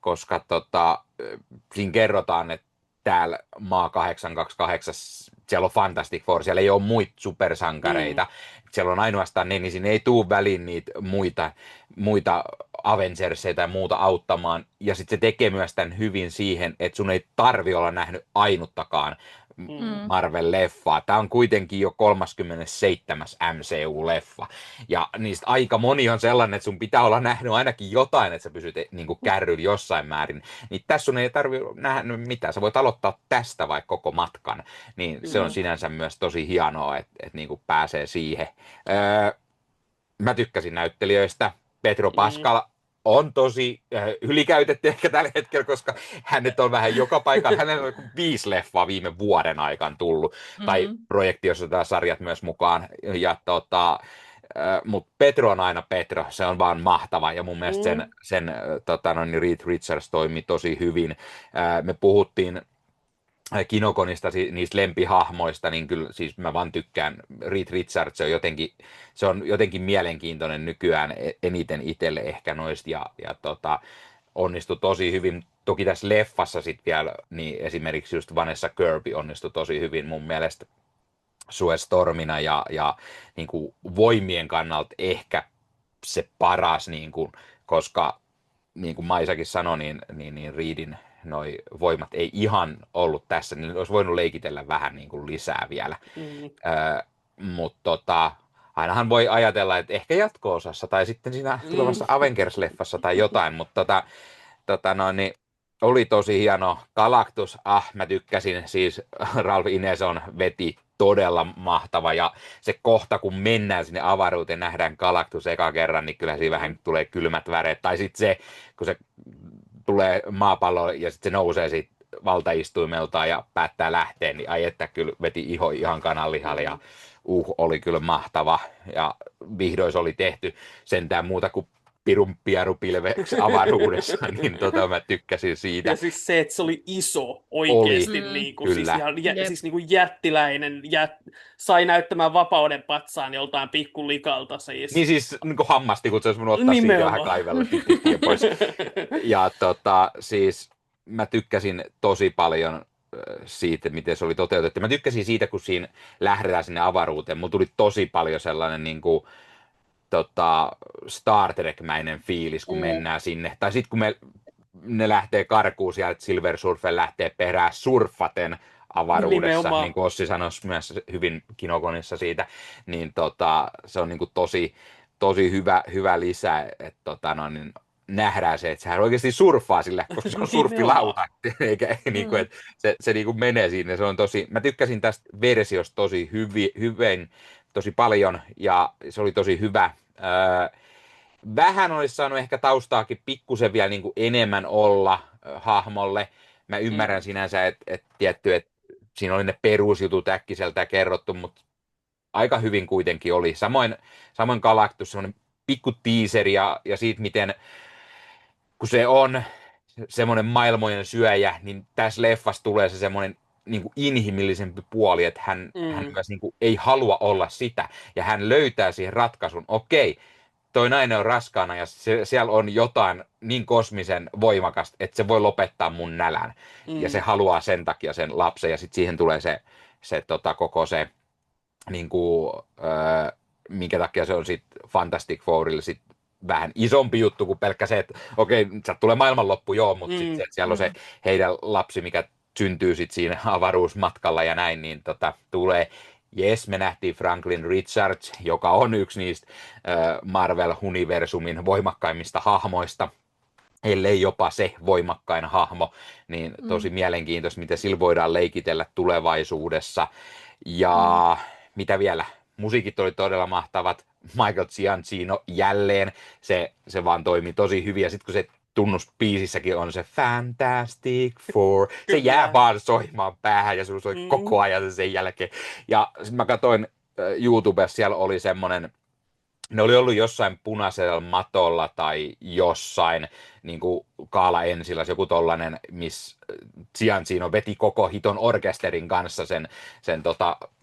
koska siinä kerrotaan, että täällä maa 828, siellä on Fantastic Four, siellä ei ole muita supersankareita. Siellä on ainoastaan ne, niin siinä ei tule väliin niitä muita Avengersia tai muuta auttamaan. Ja sitten se tekee myös tämän hyvin siihen, että sun ei tarvi olla nähnyt ainuttakaan Marvel-leffaa. Tämä on kuitenkin jo 37. MCU-leffa. Ja niistä aika moni on sellainen, että sun pitää olla nähnyt ainakin jotain, että sä pysyt niin kuin kärryllä jossain määrin. Niin tässä sun ei tarvitse nähdä mitään. Sä voit aloittaa tästä vaikka koko matkan. Niin se on sinänsä myös tosi hienoa, että niin kuin pääsee siihen. Mä tykkäsin näyttelijöistä. Pedro Pascal on tosi ylikäytetty ehkä tällä hetkellä, koska hänet on vähän joka paikalla. Hänellä on 5 leffaa viime vuoden aikana tullut, tai projekti, jossa tämä sarjat myös mukaan. Ja mutta Pedro on aina Pedro, se on vaan mahtava, ja mun mielestä sen Reed Richards toimi tosi hyvin. Me puhuttiin Kinokonista, niistä lempihahmoista, niin kyllä siis mä vaan tykkään. Reed Richards se on jotenkin mielenkiintoinen nykyään eniten itselle ehkä noista, ja onnistui tosi hyvin. Toki tässä leffassa sitten vielä, niin esimerkiksi just Vanessa Kirby onnistui tosi hyvin mun mielestä Sue Stormina, ja niin kuin voimien kannalta ehkä se paras, niin kuin, koska niin kuin Maisakin sanoi, niin Reedin noi voimat ei ihan ollut tässä, niin olisi voinut leikitellä vähän niin kuin lisää vielä. Mutta ainahan voi ajatella, että ehkä jatko-osassa tai sitten siinä tulevassa Avengers-leffassa tai jotain, mutta niin oli tosi hieno. Galactus, mä tykkäsin, siis Ralph Ineson veti todella mahtava, ja se kohta, kun mennään sinne avaruuteen, nähdään Galactus eka kerran, niin kyllä siinä vähän tulee kylmät väreet, tai sitten se, kun se tulee maapalloon ja sitten se nousee siitä valtaistuimeltaan ja päättää lähteä, niin ai että kyllä veti iho ihan kananlihalle, ja oli kyllä mahtava, ja vihdoin se oli tehty sentään muuta kuin pirun pierupilveksi avaruudessa, niin mä tykkäsin siitä. Ja siis se, että se oli iso oikeasti, niin kuin, siis, siis niin kuin jättiläinen, sai näyttämään vapauden patsaan joltain pikkulikalta. Siis. Niin siis niin kuin hammasti, kun se olisi voinut ottaa siitä vähän kaivella pois. Ja siis mä tykkäsin tosi paljon siitä, miten se oli toteutettu. Mä tykkäsin siitä, kun siinä lähdetään sinne avaruuteen. Mulla tuli tosi paljon sellainen niin kuin Star Trek-mäinen fiilis, kun mennään sinne. Tai sitten kun ne lähtee karkuun sieltä, Silver Surfer lähtee perään surfaten avaruudessa, niin kuin Ossi sanoi myös hyvin Kinokonissa siitä, niin se on niin kuin tosi hyvä lisä, että niin nähdään se, että sehän oikeasti surffaa sillä, koska se on surffilauta, eikä niin kuin, että se niin kuin menee sinne. Se on mä tykkäsin tästä versiosta hyvin, tosi paljon, ja se oli tosi hyvä. Vähän olisi saanut ehkä taustaakin pikkusen vielä niin kuin enemmän olla hahmolle. Mä ymmärrän sinänsä, että siinä oli ne perusjutut äkkiseltä kerrottu, mutta aika hyvin kuitenkin oli. Samoin Galactus, semmoinen pikku teaseri, ja siitä, miten kun se on semmoinen maailmojen syöjä, niin tässä leffassa tulee se semmoinen niin kuin inhimillisempi puoli, että hän myös niin kuin ei halua olla sitä, ja hän löytää siihen ratkaisun. Okei, toi nainen on raskaana, ja siellä on jotain niin kosmisen voimakasta, että se voi lopettaa mun nälän, ja se haluaa sen takia sen lapsen, ja sitten siihen tulee se koko se, niin kuin, minkä takia se on sitten Fantastic Fourille sit vähän isompi juttu kuin pelkkä se, että okei, sieltä tulee maailmanloppu, joo, mutta sitten siellä on se heidän lapsi, mikä syntyy sitten siinä avaruusmatkalla ja näin, niin tulee. Jes, me nähtiin Franklin Richards, joka on yksi niistä Marvel-universumin voimakkaimmista hahmoista, ellei jopa se voimakkain hahmo, niin tosi mielenkiintoista, miten sillä voidaan leikitellä tulevaisuudessa. Ja mitä vielä? Musiikit oli todella mahtavat. Michael Giacchino jälleen, se vaan toimi tosi hyvin, ja sitten kun se tunnuspiisissäkin on se Fantastic Four, se jää vaan soimaan päähän, ja se soi koko ajan sen jälkeen. Ja sitten mä katsoin YouTubessa, siellä oli semmoinen ne oli ollut jossain punaisella matolla tai jossain niin kuin Kaala Ensilas, joku tollanen, missä Ciancino veti koko hiton orkesterin kanssa sen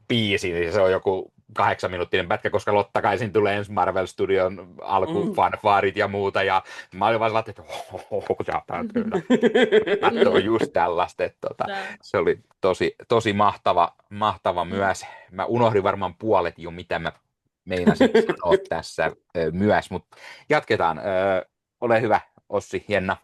biisin, niin se on joku 8-minuuttinen pätkä, koska Lotta Kaisin tulee ensi Marvel Studion alkufanfaarit ja muuta, ja mä olin vaan sellainen, että tämä on just tällaista, että se oli tosi mahtava myös. Mä unohdin varmaan puolet jo, mitä mä meinasin sanoa tässä myös, mutta jatketaan. Ole hyvä, Ossi, Jenna.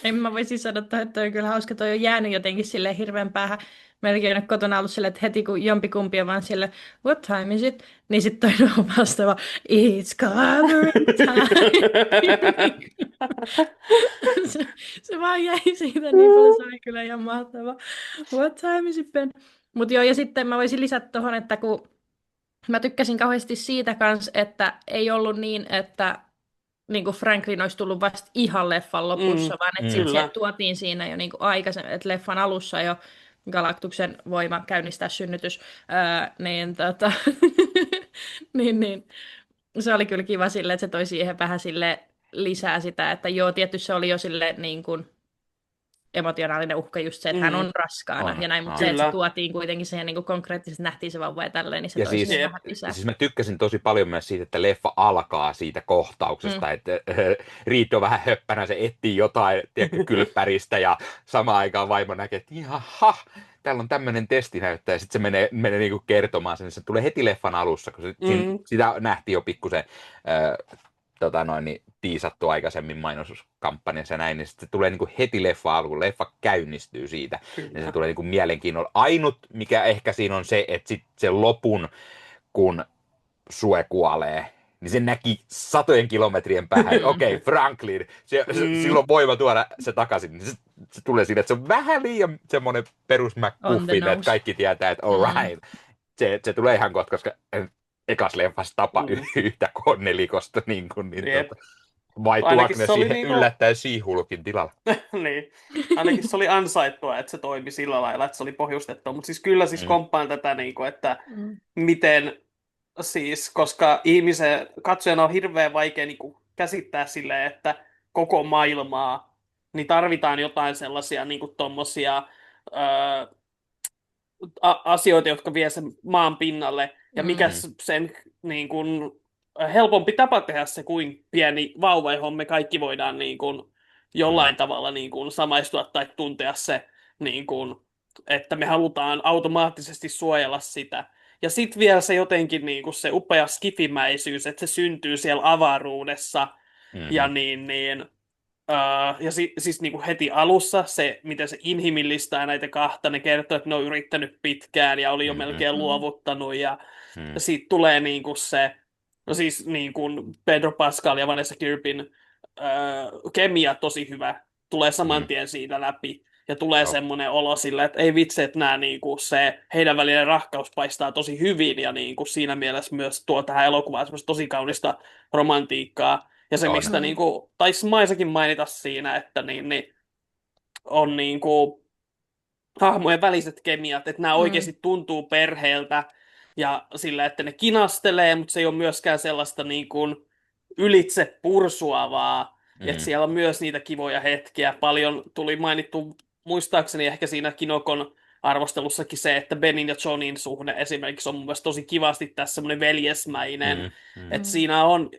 En mä voisin sanoa, että on kyllä hauska, toi on jäänyt jotenkin silleen hirveän päähän. Melkein ole kotona ollut silleen, että heti kun jompikumpi on vaan silleen, what time is it? Niin sitten toi on vastaava, it's covering time. se vaan jäi siitä niin paljon, se oli kyllä ihan mahtava. What time is it, Ben? Mutta joo, ja sitten mä voisin lisätä tuohon, että kun mä tykkäsin kauheasti siitä kanssa, että ei ollut niin, että niin kuin Franklin olisi tullut vasta ihan leffan lopussa, vaan että sitten se tuotiin siinä jo niin kuin aikaisemmin, että leffan alussa jo Galaktuksen voima käynnistää synnytys, niin, se oli kyllä kiva sille, että se toi siihen vähän sille lisää sitä, että joo, tietysti se oli jo sille niin kuin emotionaalinen uhka just se, että hän on raskaana ja näin, mutta se, että se tuotiin kuitenkin siihen niin kuin konkreettisesti, nähtiin se vauva ja tälleen, niin se toi siis, vähän lisää. Siis mä tykkäsin tosi paljon myös siitä, että leffa alkaa siitä kohtauksesta, että Reed on vähän höppänä, se etsii jotain kylppäristä ja samaan aikaan vaimo näkee, että jaha, täällä on tämmöinen testinäyttäjä, ja sitten se menee niinku kertomaan sen, se tulee heti leffan alussa, kun sitä nähtiin jo pikkusen tiisattu aikaisemmin mainoskampanjassa ja näin, niin sitten se tulee niin kuin heti leffa alkuun, leffa käynnistyy siitä, niin se tulee niin kuin mielenkiinnolla. Ainut, mikä ehkä siinä on se, että sitten se lopun, kun Sue kuolee, niin se näki satojen kilometrien päähän, okei, Franklin, silloin voima tuoda se takaisin, niin se tulee siinä, että se on vähän liian semmoinen perus McGuffin, että kaikki tietää, että all right, se tulee ihan kohta, koska ekas leffassa tapa yhtä konnelikosta, vai tuoako ne siihen niinku yllättäen She-Hulkin tilalla? Niin, ainakin se oli ansaittua, että se toimi sillä lailla, että se oli pohjustettua, mutta siis kyllä siis komppaan tätä, että miten siis, koska katsojana on hirveän vaikea käsittää silleen, että koko maailmaa, niin tarvitaan jotain sellaisia tommosia asioita, jotka vie sen maan pinnalle, ja mikä sen niin kuin, helpompi tapa tehdä se kuin pieni vauva, johon me kaikki voidaan niin kuin, jollain tavalla niin kuin, samaistua tai tuntea se, niin kuin, että me halutaan automaattisesti suojella sitä. Ja sitten vielä se jotenkin niin kuin, se upea skifimäisyys, että se syntyy siellä avaruudessa, ja ja siis niin kuin heti alussa se, miten se inhimillistää näitä kahta, ne kertoo, että ne on yrittänyt pitkään ja oli jo melkein luovuttanut, ja siitä tulee niin kuin se, no siis niin kuin Pedro Pascal ja Vanessa Kirpin kemia tosi hyvä, tulee saman tien siitä läpi, ja tulee semmoinen olo sillä, että ei vitsi, että nämä, niin kuin se, heidän välinen rakkaus paistaa tosi hyvin, ja niin kuin siinä mielessä myös tuo tähän elokuvaan tosi kaunista romantiikkaa. Ja se, mistä taisi Maisakin mainita siinä, että on hahmojen väliset kemiat, että nämä oikeasti tuntuu perheeltä ja sillä, että ne kinastelee, mutta se ei ole myöskään sellaista ylitse pursuavaa, että siellä on myös niitä kivoja hetkiä. Paljon tuli mainittu, muistaakseni ehkä siinä Kinokon arvostelussakin se, että Benin ja Johnin suhde esimerkiksi on mun mielestä tosi kivasti tässä semmoinen veljesmäinen, että siinä on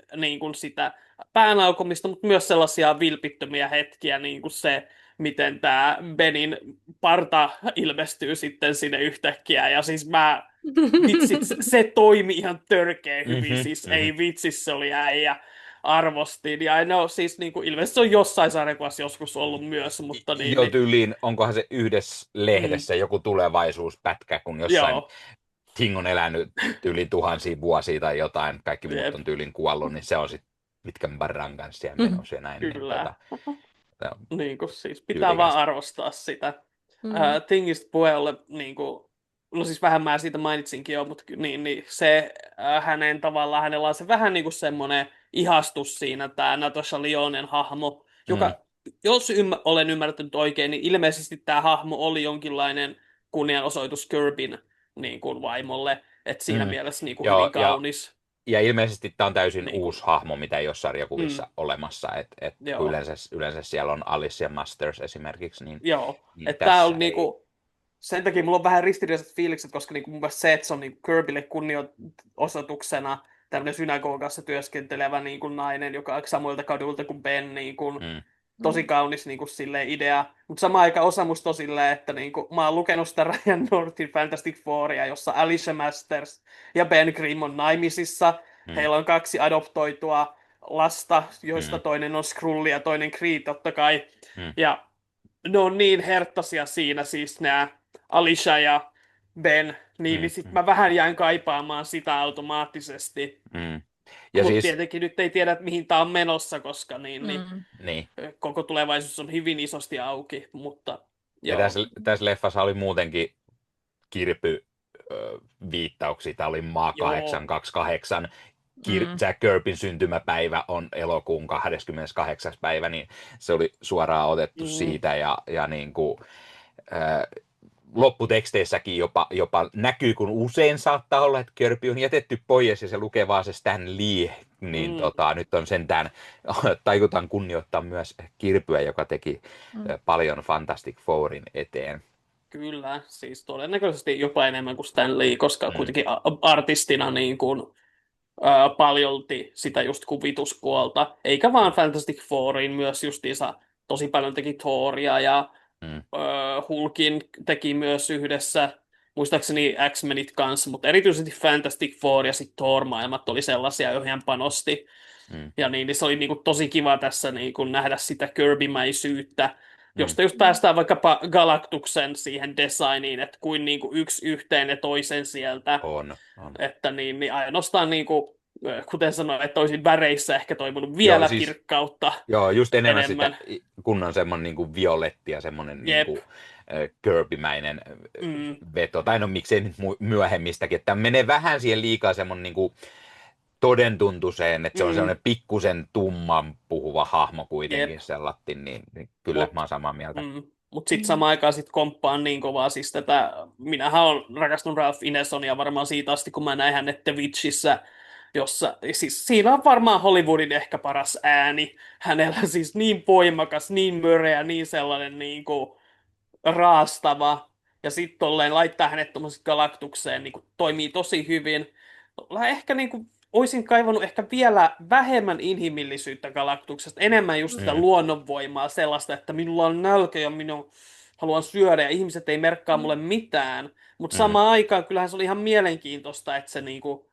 sitä päänaukomista, mutta myös sellaisia vilpittömiä hetkiä, niin kuin se, miten tämä Benin parta ilmestyy sitten sinne yhtäkkiä, ja siis se toimi ihan törkeä hyvin, siis ei vitsi, se oli äijä, arvostin, ja siis ilmeisesti se on jossain sarjakuvassa joskus ollut myös, mutta jo tyyliin, onkohan se yhdessä lehdessä joku tulevaisuuspätkä, kun jossain Ting on elänyt yli tuhansia vuosia tai jotain, kaikki muut on tyylin kuollut, niin se on sitten Mitkän Barran kanssa ja menossa ja näin. Kyllä. Siis pitää vaan arvostaa sitä. Tingistä puheelle, no siis vähän mä siitä mainitsinkin jo, mutta se hänen tavallaan, hänellä on se vähän semmoinen ihastus siinä, tämä Natasha Lyonen hahmo, joka, jos olen ymmärtänyt oikein, niin ilmeisesti tämä hahmo oli jonkinlainen kunnianosoitus Kirbyn vaimolle, että siinä mielessä hyvin kaunis. Ja ilmeisesti tämä on täysin Niin kuin, uusi hahmo, mitä ei ole mm, sarjakuvissa olemassa. Kun joo, yleensä siellä on Alicia Masters esimerkiksi, joo. niin Että tämä tässä on ei. niinku, sen takia mulla on vähän ristiriitaiset fiilikset, koska niinku mun mielestä se, että se on niinku Kirbylle kunnioituksena tämmöinen synagogassa työskentelevä niinku nainen, joka on samoilta kadulta kuin Ben, niinku, Mm, tosi kaunis niinku, silleen idea. Mutta samaan aikaan osa musta on silleen, että niinku, mä oon lukenut sitä Ryan Northin Fantastic Fouria, jossa Alicia Masters ja Ben Grimm on naimisissa. mm, Heillä on 2 adoptoitua lasta, joista mm, toinen on Skrulli ja toinen Kree totta kai. mm, Ja ne on niin herttaisia siinä, siis nämä Alicia ja Ben, niin mm, sit mm, mä vähän jäin kaipaamaan sitä automaattisesti. mm. Ja Mutta siis, tietenkin nyt ei tiedä, mihin tämä on menossa, koska niin. koko tulevaisuus on hyvin isosti auki, mutta Ja joo. tässä leffassa oli muutenkin kirpy viittauksia. Tämä oli maa Joo. 828. Mm. Jack Kirbyn syntymäpäivä on elokuun 28. päivä, niin se oli suoraan otettu Mm, siitä. Ja niin kuin, lopputeksteissäkin jopa näkyy, kun usein saattaa olla, että Kirby on jätetty pois ja se lukee vaan se Stan Lee, niin mm, nyt on sentään, taikutaan kunnioittaa myös Kirbyä, joka teki paljon Fantastic Fourin eteen. kyllä, siis todennäköisesti jopa enemmän kuin Stan Lee, koska Mm, kuitenkin artistina niin kuin paljolti sitä just kuvituspuolta, eikä vaan Fantastic Fouriin, myös justiinsa tosi paljon teki Thoria ja mm, Hulkin teki myös yhdessä, muistaakseni X-Menit kanssa, mutta erityisesti Fantastic Four ja sitten Thor-maailmat oli sellaisia, joihin hän panosti. mm, Ja niin se oli niin kuin tosi kiva tässä niin kuin nähdä sitä Kirby-mäisyyttä, mm. josta just päästään vaikkapa Galactuksen siihen designiin, että kuin, niin kuin yksi yhteen ja toisen sieltä. On. Että niin ainoastaan niin kuin, kuten sanoin, että olisin väreissä ehkä toivonut Joo, vielä siis kirkkautta just enemmän sitä enemmän. kunnon semmoinen niin kuin violetti ja semmoinen niin Jep. kuin, Kirby-mäinen Mm, veto, tai no miksei nyt myöhemmistäkin, että menee vähän siihen liikaa semmoinen niin kuin todentuntuiseen, että se on mm, semmoinen pikkusen tumman puhuva hahmo jep. kuitenkin sellatti, niin kyllä Mut, mä oon samaa mieltä. sitten samaan aikaan sit komppaan niin kovaa siis tätä, minähän olen rakastunut Ralph Inesonia varmaan siitä asti, kun mä näin hänet The Witchissä, jossa, siis siinä on varmaan Hollywoodin ehkä paras ääni. Hänellä siis niin voimakas, niin möreä, niin sellainen niin kuin raastava. Ja sitten tolleen laittaa hänet tuommoiseen galaktukseen, niin kuin toimii tosi hyvin. Ehkä niin kuin, olisin kaivannut ehkä vielä vähemmän inhimillisyyttä galaktuksesta, enemmän just sitä Mm, luonnonvoimaa, sellaista, että minulla on nälkä ja minun haluan syödä ja ihmiset ei merkkaa mulle mitään. Mutta mm, samaan aikaan kyllähän se oli ihan mielenkiintoista, että se niinku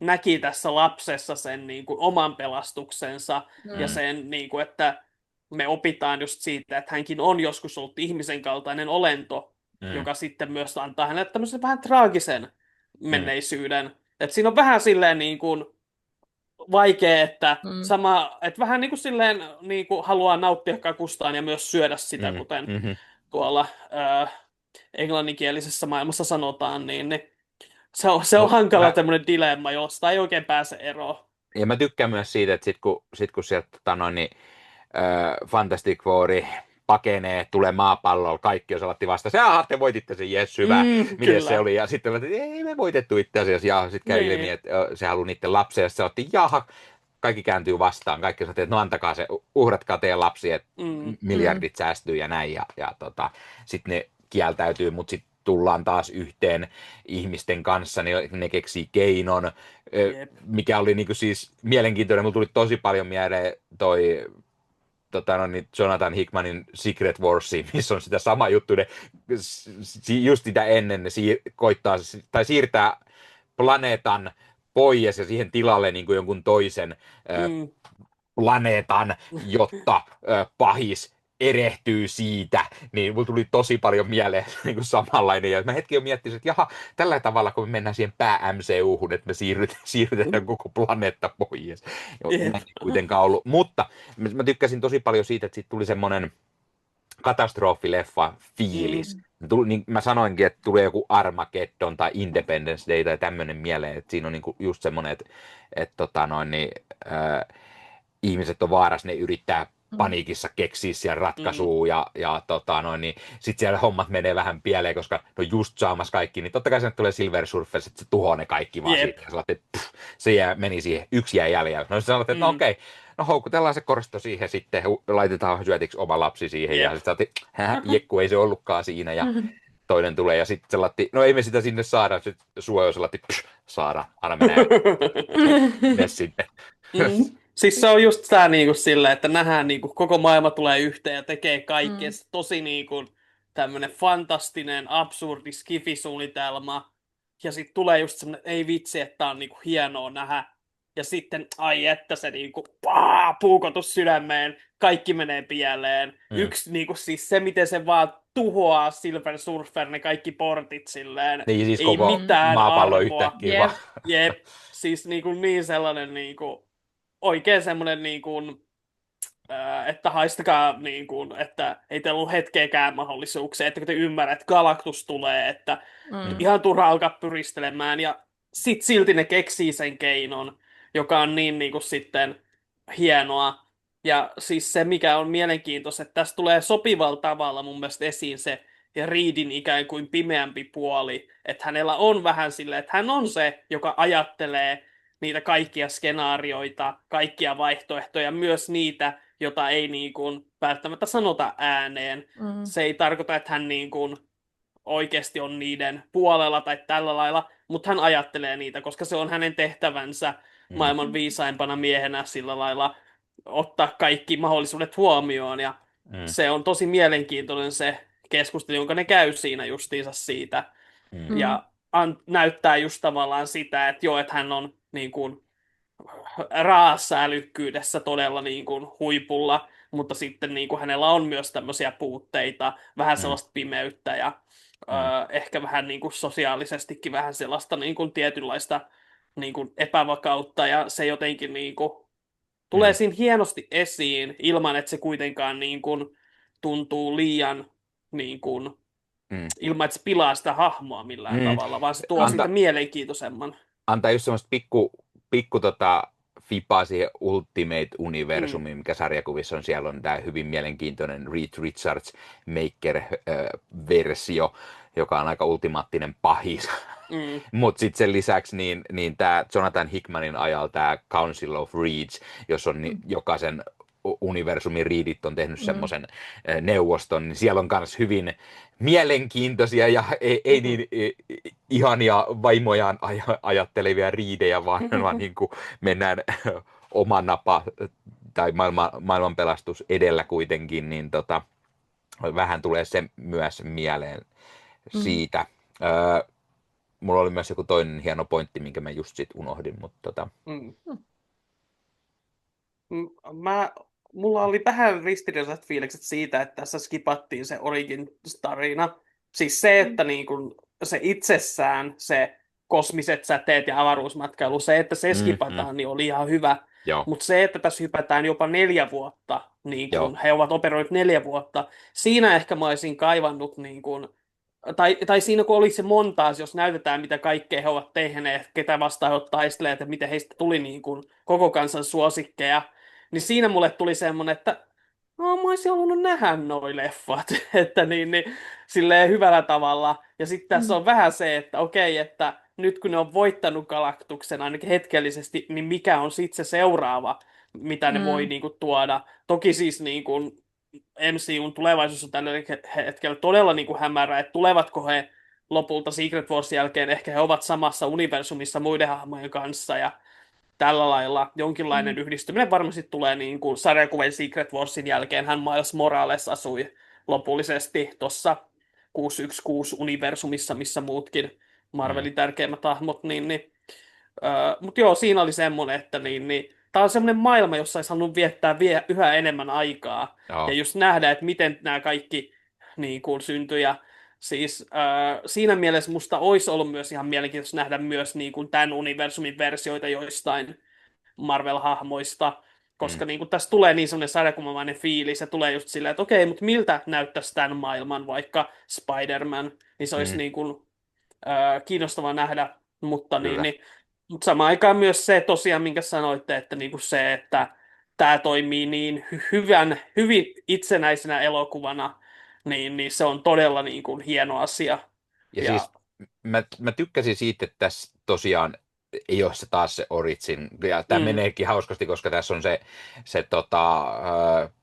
näki tässä lapsessa sen niinku oman pelastuksensa ja mm, sen, niinku, että me opitaan just siitä, että hänkin on joskus ollut ihmisen kaltainen olento, mm, joka sitten myös antaa hänelle tämmöisen vähän traagisen mm, menneisyyden. Et siinä on vähän silleen niin kuin vaikea, että, Mm. että vähän niin kuin silleen niin kuin haluaa nauttia kakustaan ja myös syödä sitä, mm, kuten mm, tuolla englanninkielisessä maailmassa sanotaan, niin se on Mut hankala tämmöinen dilemma, josta ei oikein pääse eroon. ja mä tykkään myös siitä, että sit kun sieltä Fantastic Four pakenee, tulee maapallolla, kaikki on salatti vasta. Te voititte sen, jes, hyvä. Miten se Kyllä. oli? Ja sitten että ei me voitettu itse asiassa. Ja sitten käy ilmi, Niin. että se haluaa niiden lapsia. Ja se otti, jaha, kaikki kääntyy vastaan. Kaikki sanoo, että no antakaa se, uhratkaa teidän lapsi, että Mm. miljardit säästyy ja näin. Ja sitten ne kieltäytyy, mutta sitten tullaan taas yhteen ihmisten kanssa, niin ne keksii keinon, Jep. mikä oli niinku siis mielenkiintoinen. Mulla tuli tosi paljon mieleen toi Jonathan Hickmanin Secret Warsi, missä on sitä sama juttu, just sitä ennen ne koittaa tai siirtää planeetan pois ja siihen tilalle niin kuin jonkun toisen Mm. planeetan, jotta pahis erehtyy siitä, niin mulla tuli tosi paljon mieleen niin kuin samanlainen, ja mä hetki jo miettisin, että jaha, tällä tavalla, kun me mennään siihen pää-MCU-hun, että me siirrytään koko planeetta pois. Jep. Näin ei kuitenkaan ollut, mutta mä tykkäsin tosi paljon siitä, että siitä tuli semmoinen katastrofileffa fiilis. Niin mä sanoinkin, että tulee joku Armageddon tai Independence Day tai tämmöinen mieleen, että siinä on niinku just semmoinen, että ihmiset on vaarassa, ne yrittää paniikissa keksiä siellä ratkaisua niin sitten siellä hommat menee vähän pieleen, koska no just saamassa kaikki, niin totta kai se tulee Silver Surfer, että se tuhoaa ne kaikki vaan siitä, ja että se meni siihen, yksi jäi jäljellä. No sitten että no okei, no houkutellaan se koristo siihen, sitten laitetaan syötiksi oma lapsi siihen, ja sitten jekku ei se ollutkaan siinä, ja toinen tulee, ja sitten se latti, no ei me sitä sinne saada, sitten suojo se latti, saada, anna mene sitten. Siis se on just tää niinku silleen, että nähdään niinku koko maailma tulee yhteen ja tekee kaikkea. Tosi niinku tämmönen fantastinen, absurdi skifisuunnitelma. Ja sitten tulee just semmonen, ei vitsi, että tää on niinku hienoa nähdä. Ja sitten, ai että se niinku, puukotus sydämeen, kaikki menee pieleen. Yksi niinku siis se, miten se vaan tuhoaa Silver Surfer, ne kaikki portit silleen. Niin siis ei koko mitään maapallo arvoa. yhtäkkiä vaan. Jep, siis niin sellainen niinku, oikein semmoinen niin kuin, että haistakaa niin kuin, että ei teillä ollut hetkeäkään mahdollisuuksia, että kun te ymmärrät, että Galactus tulee, että ihan turha alkaa pyristelemään ja sit silti ne keksii sen keinon, joka on niin kuin sitten hienoa. Ja siis se, mikä on mielenkiintoista, että tässä tulee sopivalla tavalla mun mielestä esiin se ja Reedin ikään kuin pimeämpi puoli, että hänellä on vähän silleen, että hän on se, joka ajattelee niitä kaikkia skenaarioita, kaikkia vaihtoehtoja, myös niitä, jota ei niin kuin välttämättä sanota ääneen. Se ei tarkoita, että hän niin kuin oikeasti on niiden puolella tai tällä lailla, mutta hän ajattelee niitä, koska se on hänen tehtävänsä maailman viisaimpana miehenä sillä lailla ottaa kaikki mahdollisuudet huomioon. Ja se on tosi mielenkiintoinen se keskustelu, jonka ne käy siinä justiinsa siitä. Ja näyttää just tavallaan sitä, että joo, että hän on niin kuin raassa älykkyydessä todella niin kuin huipulla, mutta sitten niin kuin hänellä on myös tämmöisiä puutteita, vähän sellaista pimeyttä ja ehkä vähän niin kuin sosiaalisestikin vähän sellaista niin kuin tietynlaista niin kuin epävakautta ja se jotenkin niin kuin tulee siinä hienosti esiin ilman, että se kuitenkaan niin kuin tuntuu liian niin kuin ilman, että se pilaa sitä hahmoa millään tavalla, vaan se tuo siitä mielenkiintoisemman. Antaa just semmoista pikku fipaa siihen Ultimate-universumiin, mikä sarjakuvissa on. Siellä on tämä hyvin mielenkiintoinen Reed Richards Maker-versio, joka on aika ultimaattinen pahis. Mutta sitten sen lisäksi niin tämä Jonathan Hickmanin ajalla tämä Council of Reeds, jos on jokaisen universumin Reedit on tehnyt semmoisen neuvoston, niin siellä on myös hyvin mielenkiintoisia ja ei niin ihania vaimojaan ajattelevia riidejä, vaan niin kuin mennään oma napa tai maailmanpelastus edellä kuitenkin, niin vähän tulee se myös mieleen siitä. Mulla oli myös joku toinen hieno pointti, minkä mä just sit unohdin, mutta Mulla oli vähän ristiriitaiset fiilikset siitä, että tässä skipattiin se origin-tarina. Siis se, että niin kun se itsessään, se kosmiset säteet ja avaruusmatkailu, se, että se skipataan, niin oli ihan hyvä. Mutta se, että tässä hypätään jopa 4 vuotta, niin kun he ovat operoineet 4 vuotta, siinä ehkä mä olisin kaivannut, niin kun, tai siinä kun oli se montaas, jos näytetään, mitä kaikkea he ovat tehneet, ketä vastaan he ovat taisteleet ja miten heistä tuli niin kun koko kansan suosikkeja, niin siinä mulle tuli semmoinen, että no, mä olisin halunnut nähdä noi leffat, että niin, silleen hyvällä tavalla. Ja sitten tässä on vähän se, että okei, että nyt kun ne on voittanut Galaktuksen ainakin hetkellisesti, niin mikä on sitten se seuraava, mitä ne voi niinku tuoda. Toki siis niinku MCUn tulevaisuus on tällä hetkellä todella niinku hämärä, että tulevatko he lopulta Secret Warsin jälkeen, ehkä he ovat samassa universumissa muiden hahmojen kanssa ja tällä lailla jonkinlainen yhdistyminen varmasti tulee niin kuin sarjakuvien Secret Warsin jälkeen. Hän Miles Morales asui lopullisesti tuossa 616-universumissa, missä muutkin Marvelin tärkeimmät hahmot. Mutta joo, siinä oli semmoinen, että tämä on semmoinen maailma, jossa olisi halunnut viettää yhä enemmän aikaa. Ja just nähdä, että miten nämä kaikki niin kuin syntyi. Ja siis siinä mielessä musta olisi ollut myös ihan mielenkiintoista nähdä myös niin kuin tämän universumin versioita joistain Marvel-hahmoista, koska niin kuin tässä tulee niin semmoinen sarjakuvamainen fiilis, ja tulee just silleen, että okei, mutta miltä näyttäisi tämän maailman vaikka Spider-Man, niin se olisi niin kuin, kiinnostavaa nähdä, mutta mutta samaan aikaan myös se tosiaan, minkä sanoitte, että niin kuin se, että tämä toimii niin hyvin itsenäisenä elokuvana, niin se on todella niin kuin hieno asia. Ja Ja siis mä tykkäsin siitä, että tässä tosiaan ei ole se taas se origin. Ja tämä meneekin hauskasti, koska tässä on se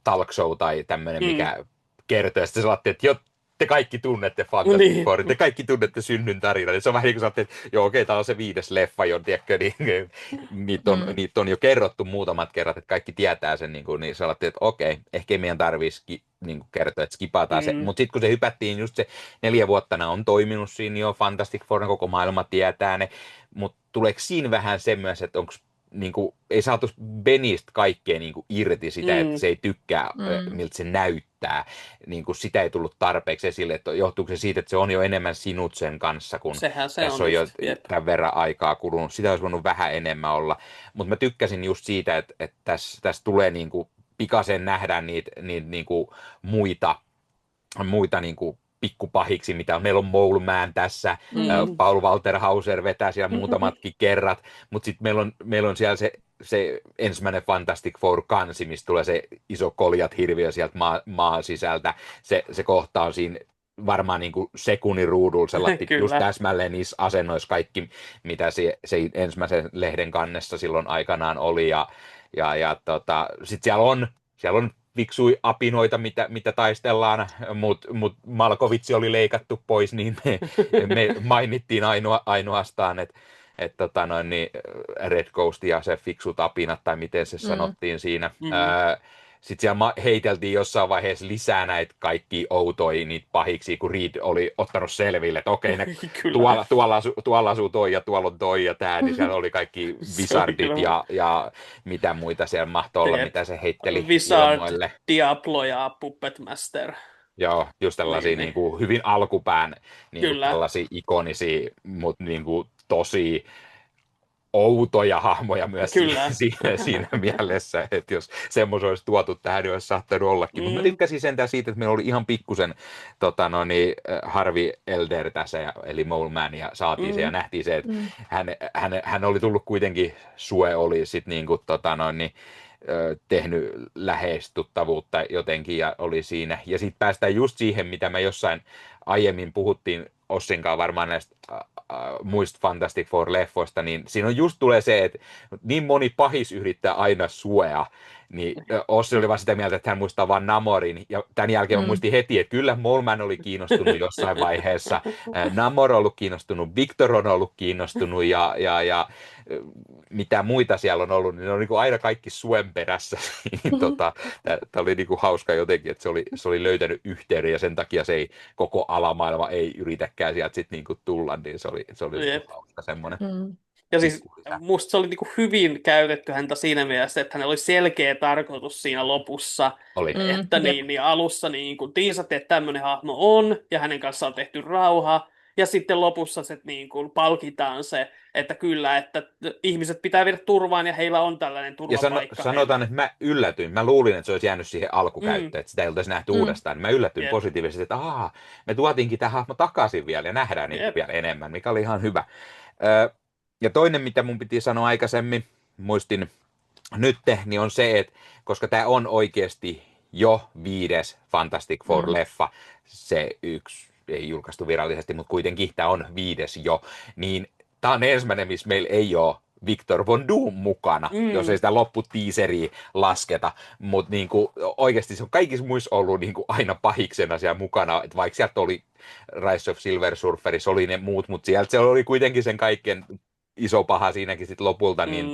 talk show tai tämmöinen, mikä kertoo. Ja sitten sanottiin, että jo, te kaikki tunnette Fantastic Four, te kaikki tunnette synnyn tarinan. Ja se on vähän niin kuin sanottiin, että joo, okei, tämä on se 5. leffa jo, tiedätkö, niin niitä on jo kerrottu muutamat kerrat, että kaikki tietää sen, niin sanottiin, että okei, ehkä meidän tarvitsisi niin kertoa, että skipataan se. Mutta sitten kun se hypättiin, just se 4 vuotta on toiminut siinä jo, Fantastic Four, koko maailma tietää ne, mutta tuleeko siinä vähän se myös, että onko niinku, ei saatu Benistä kaikkea niinku irti sitä, että se ei tykkää, miltä se näyttää. Niinku, sitä ei tullut tarpeeksi esille, että johtuuko se siitä, että se on jo enemmän sinut sen kanssa, kun tässä on jo tämän verran aikaa kulunut. Sitä olisi voinut vähän enemmän olla. Mutta mä tykkäsin just siitä, että tässä tulee niinku, pikaisen nähdä niitä niinku, muita niinku, pikkupahiksi, mitä on. Meillä on Mole Man tässä, Paul Walter Hauser vetää siellä muutamatkin kerrat, mutta sitten meillä on siellä se ensimmäinen Fantastic Four-kansi, mistä tulee se iso koljat-hirviö sieltä maan sisältä. Se kohta on siinä varmaan niin kuin sekunnin ruudulla, se latti just täsmälleen niissä asennoissa kaikki, mitä se ensimmäisen lehden kannessa silloin aikanaan oli, ja sitten siellä on fiksui apinoita, mitä taistellaan, mutta Malkovitsi oli leikattu pois, niin me mainittiin ainoastaan, että Red Ghost ja se fiksut apinat, tai miten se sanottiin siinä. Sitten siellä heiteltiin jossain vaiheessa lisää näitä kaikki outoja niitä pahiksi, kun Reed oli ottanut selville, että okei, tuolla asuu toi ja tuolla on toi ja tää, niin siellä oli kaikki Wizardit ja mitä muita siellä mahtoi olla, mitä se heitteli Wizard, Diablo ja Puppet Master. Joo, just tällaisia niin kuin hyvin alkupään niin kuin tällaisia ikonisia, mutta niin kuin tosi outoja hahmoja myös siinä mielessä, että jos semmoisen olisi tuotu tähän, niin olisi saattanut ollakin. Mutta mä tykkäsin sentään siitä, että meillä oli ihan pikkusen Harvey Elder tässä, eli Mole Man, ja saatiin se ja nähtiin se, että hän oli tullut kuitenkin, Sue oli sitten niin kuin, tehnyt lähestyttävyyttä jotenkin ja oli siinä. Ja sitten päästään just siihen, mitä me jossain aiemmin puhuttiin Ossinkaan varmaan näistä muista Fantastic Four-leffoista, niin siinä on just tulee se, että niin moni pahis yrittää aina Suea, niin Ossi oli vaan sitä mieltä, että hän muistaa vaan Namorin, ja tämän jälkeen mä muistin heti, että kyllä Mole Man oli kiinnostunut jossain vaiheessa, Namor on ollut kiinnostunut, Victor on ollut kiinnostunut, ja mitä muita siellä on ollut, niin ne on niin kuin aina kaikki Suen perässä. Tämä oli niin kuin hauska jotenkin, että se oli löytänyt yhteyden, ja sen takia se ei, koko alamaailma ei yritäkään sieltä sitten niin kuin tulla, niin se oli hauska semmoinen. Ja siis musta se oli niinku hyvin käytetty häntä siinä mielessä, että hänellä oli selkeä tarkoitus siinä lopussa. Oli. Että niin alussa niin kun tiisattiin, että tämmöinen hahmo on, ja hänen kanssaan on tehty rauha. Ja sitten lopussa se niin kuin palkitaan se, että kyllä, että ihmiset pitää viedä turvaan ja heillä on tällainen turvapaikka. Ja sanotaan, että mä yllätyin. Mä luulin, että se olisi jäänyt siihen alkukäyttöön, että sitä ei oltaisi nähty uudestaan. Mä yllätyin positiivisesti, että me tuotiinkin tämä hahmo takaisin vielä ja nähdään niitä vielä enemmän, mikä oli ihan hyvä. Ja toinen, mitä mun piti sanoa aikaisemmin, muistin nyt, niin on se, että koska tämä on oikeasti jo 5. Fantastic Four-leffa, se yksi ei julkaistu virallisesti, mutta kuitenkin tämä on 5. jo, niin tämä on ensimmäinen, missä meillä ei ole Victor Von Doom mukana, jos ei sitä lopputiiseriä lasketa, mutta niinku, oikeasti se on kaikissa muissa ollut niinku aina pahiksena siellä mukana, että vaikka sieltä oli Rise of Silver Surferissa oli ne muut, mutta sieltä se oli kuitenkin sen kaiken iso paha siinäkin sitten lopulta, niin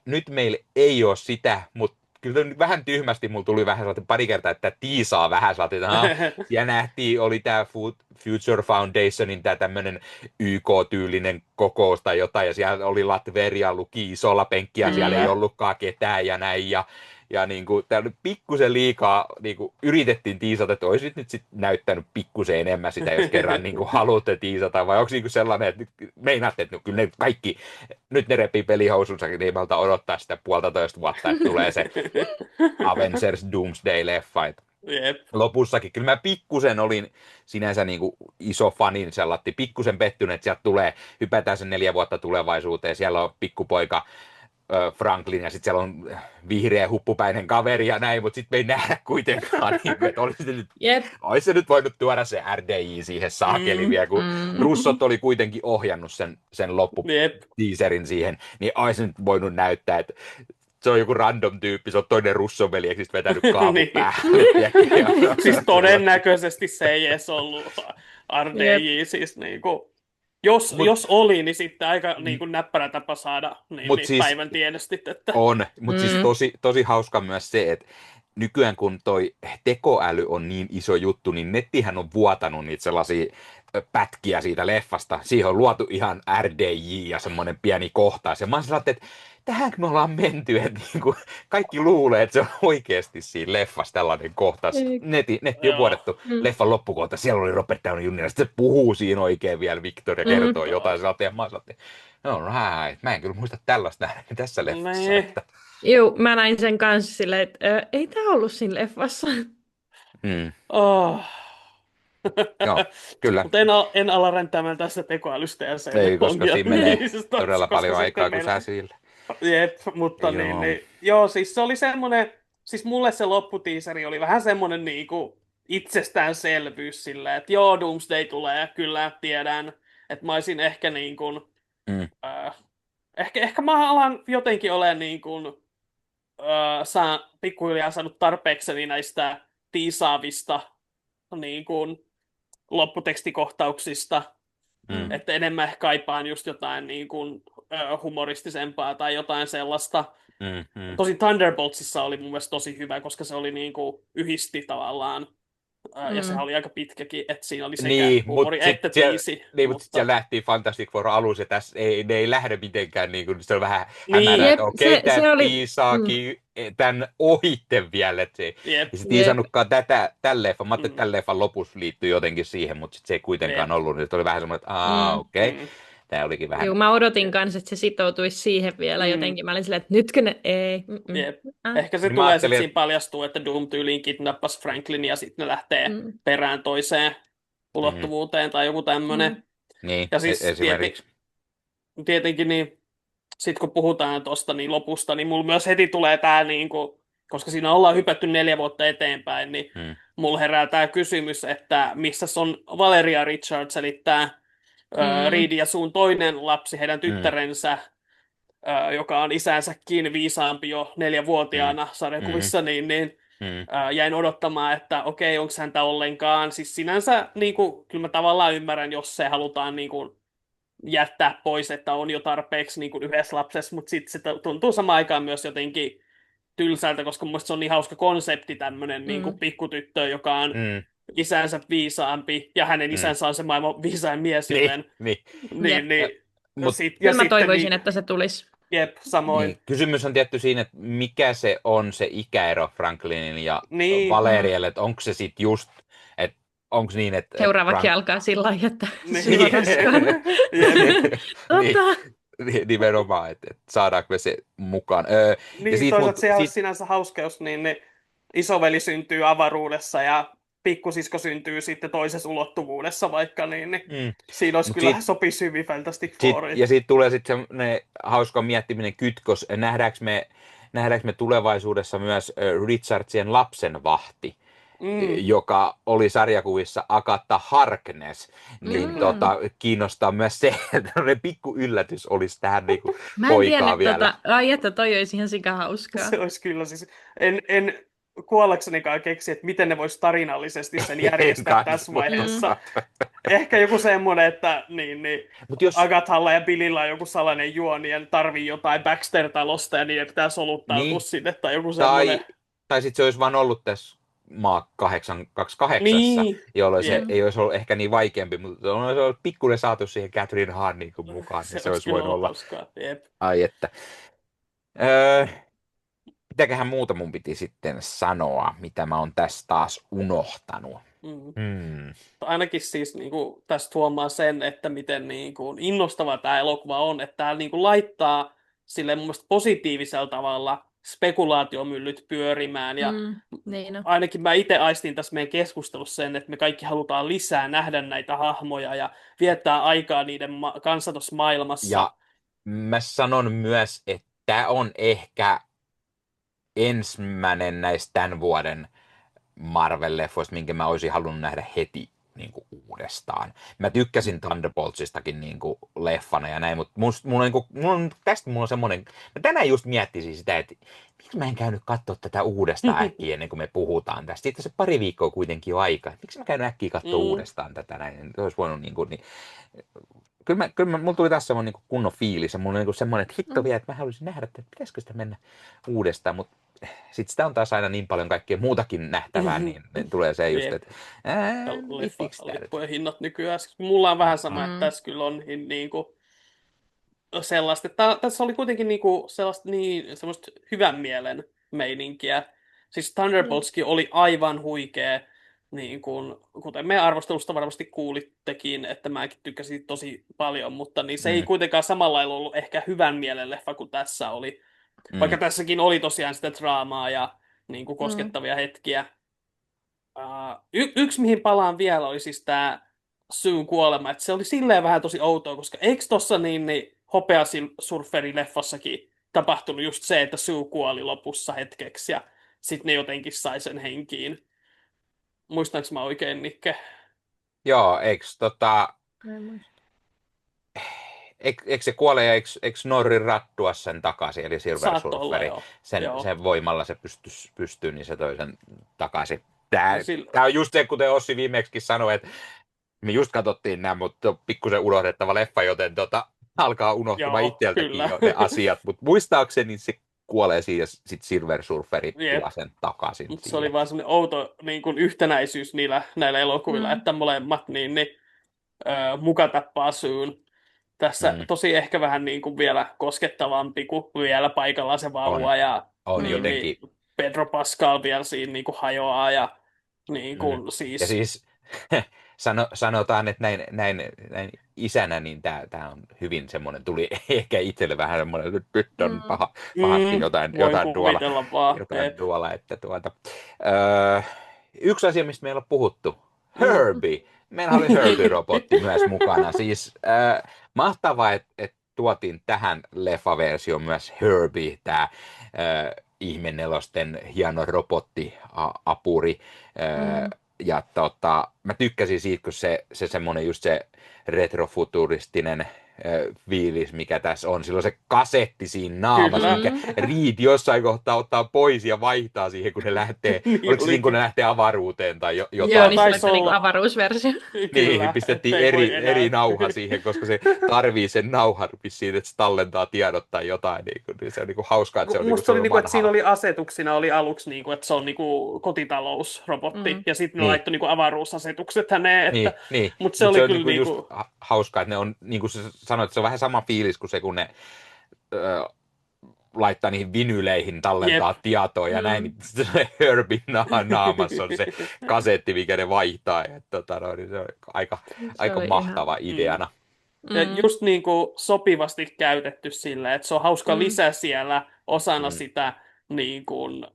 nyt meillä ei ole sitä, mutta kyllä vähän tyhmästi mulla tuli vähän sellainen pari kertaa, että tiisaa vähän sellainen, että ja nähtiin, oli tämä Future Foundationin tämä tämmöinen YK-tyylinen kokous tai jotain, ja siellä oli Latveria luki isolla penkkiä, siellä ei ollutkaan ketään ja näin, ja niin kuin, täällä pikkusen liikaa niin kuin, yritettiin tiisata, että olisit nyt sit näyttänyt pikkusen enemmän sitä, jos kerran niin kuin, haluatte tiisata, vai onko niin kuin sellainen, että meinaatte, että kyllä ne kaikki, nyt ne repii pelihousunsa, niin ei malta odottaa sitä 1,5 vuotta, että tulee se Avengers Doomsday-leffa. Lopussakin. Kyllä mä pikkusen olin sinänsä niin kuin iso fanin sellatti, pikkusen pettynyt, että sieltä tulee, hypätään sen 4 vuotta tulevaisuuteen, siellä on pikkupoika Franklin ja sitten siellä on vihreä huppupäinen kaveri ja näin, mutta sitten me ei nähdä kuitenkaan, niin, että olisi se nyt voinut tuoda se RDJ siihen saakeli vielä, kun Russot oli kuitenkin ohjannut sen lopputeaserin siihen, niin olisi nyt voinut näyttää, että se on joku random tyyppi, se on toinen Russon veljeksistä vetänyt kaavu Niin. päälle. Siis todennäköisesti se ei edes ollut RDJ, siis niinku, jos oli, niin sitten aika niinku näppärä tapa saada niin siis, päivän tiedostit. Että... On, mutta siis tosi hauska myös se, että nykyään kun toi tekoäly on niin iso juttu, niin nettihän on vuotanut niitä sellaisia pätkiä siitä leffasta. Siihen on luotu ihan RDJ ja semmoinen pieni kohtaus. Ja mä oon sellainen, että tähänkö me ollaan menty, että niinku kaikki luulee, että se on oikeasti siinä leffassa tällainen kohtaus. Netti on vuodettu leffan loppukohta. Siellä oli Robert Downey Jr. Sitten se puhuu siinä oikein vielä, Victoria kertoo jotain. Ja mä oon mä en kyllä muista tällaista tässä leffassa. Että... Joo, mä näin sen kanssa silleen, että ei tää ollut siinä leffassa. Joo, kyllä. Mutta en ala ränttäämään tässä tekoälystä ja sen. Ei, koska siinä menee todella paljon aikaa, kun sä sillä. Jep, mutta niin. Joo, siis se oli semmoinen, siis mulle se lopputiiseri oli vähän semmoinen niinku itsestäänselvyys silleen, että joo, Doomsday tulee, kyllä tiedän, että mä olisin ehkä niin kuin, ehkä mä alan jotenkin olemaan niin kuin, pikkuhiljaa saanut tarpeekseni näistä tiisaavista niin kuin lopputekstikohtauksista, että enemmän ehkä kaipaan just jotain niin kuin, humoristisempaa tai jotain sellaista. Tosin Thunderboltsissa oli mun mielestä tosi hyvä, koska se oli niin kuin yhdisti tavallaan, ja sehän oli aika pitkäkin, että siinä oli sekä humori että tiisi. Niin, mutta sitten siellä lähtiin Fantastic Four alussa, ja tässä ne ei lähde mitenkään, niin kuin, se on vähän hämärä, että okei, tämä tiisaakin tämän ohitte vielä, että se ei tiisannutkaan tämän leffan. Mä ajattelin, että tämän leffan lopussa liittyy jotenkin siihen, mutta sit se ei kuitenkaan ollut, niin oli vähän semmoinen, että okei. Tämä olikin vähän... Joo, mä odotin kanssa, että se sitoutuisi siihen vielä jotenkin. Mä olin silleen, että nytkö ne ei. Ehkä se tulee sitten siinä paljastuu, että Doom tyyliin kidnappasi Franklin ja sitten ne lähtee perään toiseen ulottuvuuteen tai joku tämmöinen. Niin, ja siis esimerkiksi. Tietenkin niin, sitten kun puhutaan tuosta niin lopusta, niin mulla myös heti tulee tämä, niin kuin, koska siinä ollaan hypätty 4 vuotta eteenpäin, niin mulla herää tämä kysymys, että missä on Valeria Richards, eli tämä Reedin ja Suun toinen lapsi, heidän tyttärensä, joka on isänsäkin viisaampi jo 4-vuotiaana sarjakuvissa, niin jäin odottamaan, että okei, onko häntä ollenkaan. Siis sinänsä, niin kuin, kyllä mä tavallaan ymmärrän, jos se halutaan niin kuin, jättää pois, että on jo tarpeeksi niin kuin, yhdessä lapsessa, mutta sitten se tuntuu samaan aikaan myös jotenkin tylsältä, koska mun se on niin hauska konsepti tämmöinen niin kuin pikkutyttö, joka on isänsä viisaampi, ja hänen isänsä on se maailman viisain mies, joten... Mä toivoisin, että se tulisi. Jep, samoin. Niin. Kysymys on tietty siinä, että mikä se on se ikäero Franklinin ja Valerielle, että onko se sitten just, että onko niin, että... Seuraavakin alkaa sillä lailla, että nimenomaan, että saadaanko me se mukaan. Niin, toisaalta se on sinänsä hauska, jos niin isoveli syntyy avaruudessa ja pikkusisko syntyy sitten toisessa ulottuvuudessa vaikka, niin siinä olisi kyllä sopisi hyvin Fantastic Fouriin. Ja siitä tulee sitten semmoinen hauska miettiminen kytkös. Nähdäänkö me tulevaisuudessa myös Richardsien lapsenvahti, joka oli sarjakuvissa Agatha Harkness, niin kiinnostaa myös se, että pikku yllätys olisi tähän niinku poikaa vielä. Ai että toi olisi ihan sika hauskaa. Se olisi kyllä siis, en kuollaksenikaan keksi, että miten ne voisi tarinallisesti sen järjestää tässä vaiheessa. Ehkä joku semmoinen, että Agathalla ja Billillä on joku salainen juoni ja tarvii jotain Baxter-talosta ja niiden pitää soluttautua sinne tai joku semmoinen. Tai sitten se olisi vaan ollut tässä maa 828, jolloin se ei olisi ollut ehkä niin vaikeampi, mutta olisi ollut pikkuinen saatu siihen Catherine Hahn niin mukaan, niin se olisi voinut olla. Ai että. Mitäköhän muuta mun piti sitten sanoa, mitä mä oon tässä taas unohtanut? Ainakin siis niin kuin, tästä huomaa sen, että miten niin kuin, innostava tämä elokuva on, että tämä niin kuin, laittaa sille mun mielestä positiivisella tavalla spekulaatiomyllyt pyörimään. Ja ainakin mä itse aistin tässä meidän keskustelussa sen, että me kaikki halutaan lisää nähdä näitä hahmoja ja viettää aikaa niiden kanssa tuossa maailmassa. Ja mä sanon myös, että tämä on ehkä ensimmäinen näistä tämän vuoden Marvel-leffoista, minkä mä olisin halunnut nähdä heti niin kuin uudestaan. Mä tykkäsin Thunderboltsistakin niin kuin leffana ja näin, mutta mulla on semmoinen, mä tänään just miettisin sitä, että miksi mä en käynyt katsoa tätä uudestaan äkkiä ennen kuin me puhutaan tästä. Siitä se pari viikkoa kuitenkin jo aika. Miksi mä käynyt äkkiä katsoa uudestaan tätä näin? Se olisi voinut mulla tuli tässä semmoinen niin kunnon fiilis ja mulla on niin semmoinen, että hitto vielä, että mä haluaisin nähdä, että pitäisikö sitä mennä uudestaan, mutta sitten sitä on taas aina niin paljon kaikkea muutakin nähtävää, niin tulee se just, että leffojen hinnat nykyään. Mulla on vähän sama, että tässä kyllä on niin kuin sellaista, että tässä oli kuitenkin niin kuin semmoista hyvän mielen meininkiä. Siis Thunderboltskin oli aivan huikea, niin kuin, kuten meidän arvostelusta varmasti kuulittekin, että mäkin tykkäsin tosi paljon, mutta niin se ei kuitenkaan samalla lailla ollut ehkä hyvän mielen leffa kuin tässä oli. Vaikka tässäkin oli tosiaan sitä draamaa ja niin kuin koskettavia hetkiä. Yksi, mihin palaan vielä, oli siis tämä Suen kuolema. Että se oli silleen vähän tosi outoa, koska eikö tuossa niin Hopeasurferi-leffassakin tapahtunut just se, että Sue kuoli lopussa hetkeksi ja sitten ne jotenkin sai sen henkiin. Muistanko mä oikein, Nikke? Joo, eikö se kuole ja eikö Norri rattua sen takaisin, eli Silver Surferi, sen voimalla se pystyy, niin se toi sen takaisin. Tämä on just se, kuten Ossi viimeksikin sanoi, että me just katsottiin nämä, mutta on pikkusen unohdettava leffa, joten alkaa unohtumaan itseltäkin jo ne asiat, mutta muistaakseni se kuolee siinä ja sitten Silver Surferi tuo sen takaisin. Mutta se oli vaan semmoinen outo niin kuin yhtenäisyys näillä elokuvilla, että molemmat muka tappaa Suen. Tässä tosi ehkä vähän niin kuin vielä koskettavampi kuin vielä paikallaan se vauva ja jotenkin. Pedro Pascal vielä siinä niin kuin hajoaa ja niin kuin siis... Ja siis sanotaan, että näin isänä, niin tämä on hyvin semmoinen, tuli ehkä itselle vähän semmoinen, että nyt on pahasti jotain tuolla. Että yksi asia, mistä meillä on puhuttu, Herbie. Meillä oli Herbie-robotti myös mukana. Siis mahtavaa, että tuotiin tähän leffaversioon myös Herbie, tämä ihmenelosten hieno robottiapuri. Ja mä tykkäsin siitä, kun se semmoinen just se retrofuturistinen fiilis, mikä tässä on. Silloin se kasetti siinä naamassa, mikä Reed jossain kohtaa ottaa pois ja vaihtaa siihen, kun ne lähtee, oliko se kun ne lähtee avaruuteen tai jotain? Joo, niin se oli avaruusversio. Niin, pistettiin eri nauha siihen, koska se tarvii sen nauhan vissiin, että se tallentaa tiedot tai jotain. Niin se on hauskaa, että se on musta oli että siinä oli asetuksina oli aluksi, että se on kotitalousrobotti, ja sitten ne laittoi avaruusasetukset häneen. Mutta se oli kyllä just hauskaa, että ne on, niin kuin sanoit, että se on vähän sama fiilis kuin se, kun ne laittaa niihin vinyleihin, tallentaa tietoa ja näin, niin se Herbin naamassa on se kasetti, mikä ne vaihtaa. Niin se on aika mahtava ideana. Ja just niin kuin sopivasti käytetty sillä, että se on hauska lisä siellä osana sitä niin kuin,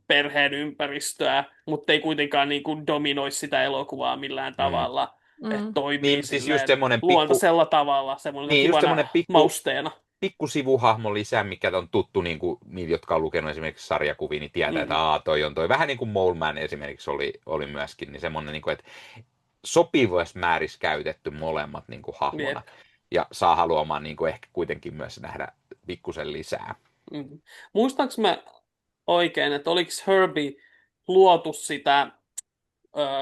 perheen ympäristöä, mutta ei kuitenkaan niin kuin dominoi sitä elokuvaa millään tavalla. Että toimii niin, siis just luontaisella tavalla, semmoinen kivana mausteena. Pikku sivuhahmo lisää, mikä on tuttu niille, jotka on lukenut esimerkiksi sarjakuvia, niin tietää, että toi on toi. Vähän niin kuin Mole Man esimerkiksi oli myöskin, niin semmoinen, niin kuin, että sopivassa määrissä käytetty molemmat niin kuin hahmona. Ja saa haluamaan niin kuin ehkä kuitenkin myös nähdä pikkusen lisää. Muistaanko mä oikein, että oliko Herbie luotu sitä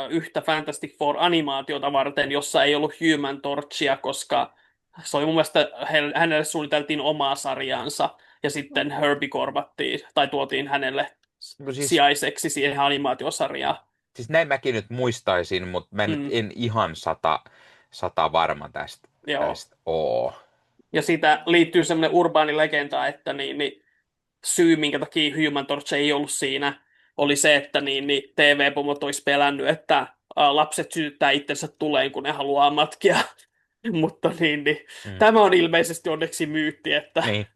yhtä Fantastic Four-animaatiota varten, jossa ei ollut Human Torchia, koska se oli mun mielestä, hänelle suunniteltiin omaa sarjaansa, ja sitten Herbie korvattiin, tai tuotiin hänelle sijaiseksi siihen animaatiosarjaan. Siis näin mäkin nyt muistaisin, mutta mä en ihan sata varma tästä ole. Ja siitä liittyy semmoinen urbaani legenda, että syy, minkä takia Human Torch ei ollut siinä, oli se, että TV-pomot olisi pelännyt, että lapset sytyttää itsensä tuleen, kun ne haluaa matkia. Mutta tämä on ilmeisesti onneksi myytti. Että... Niin.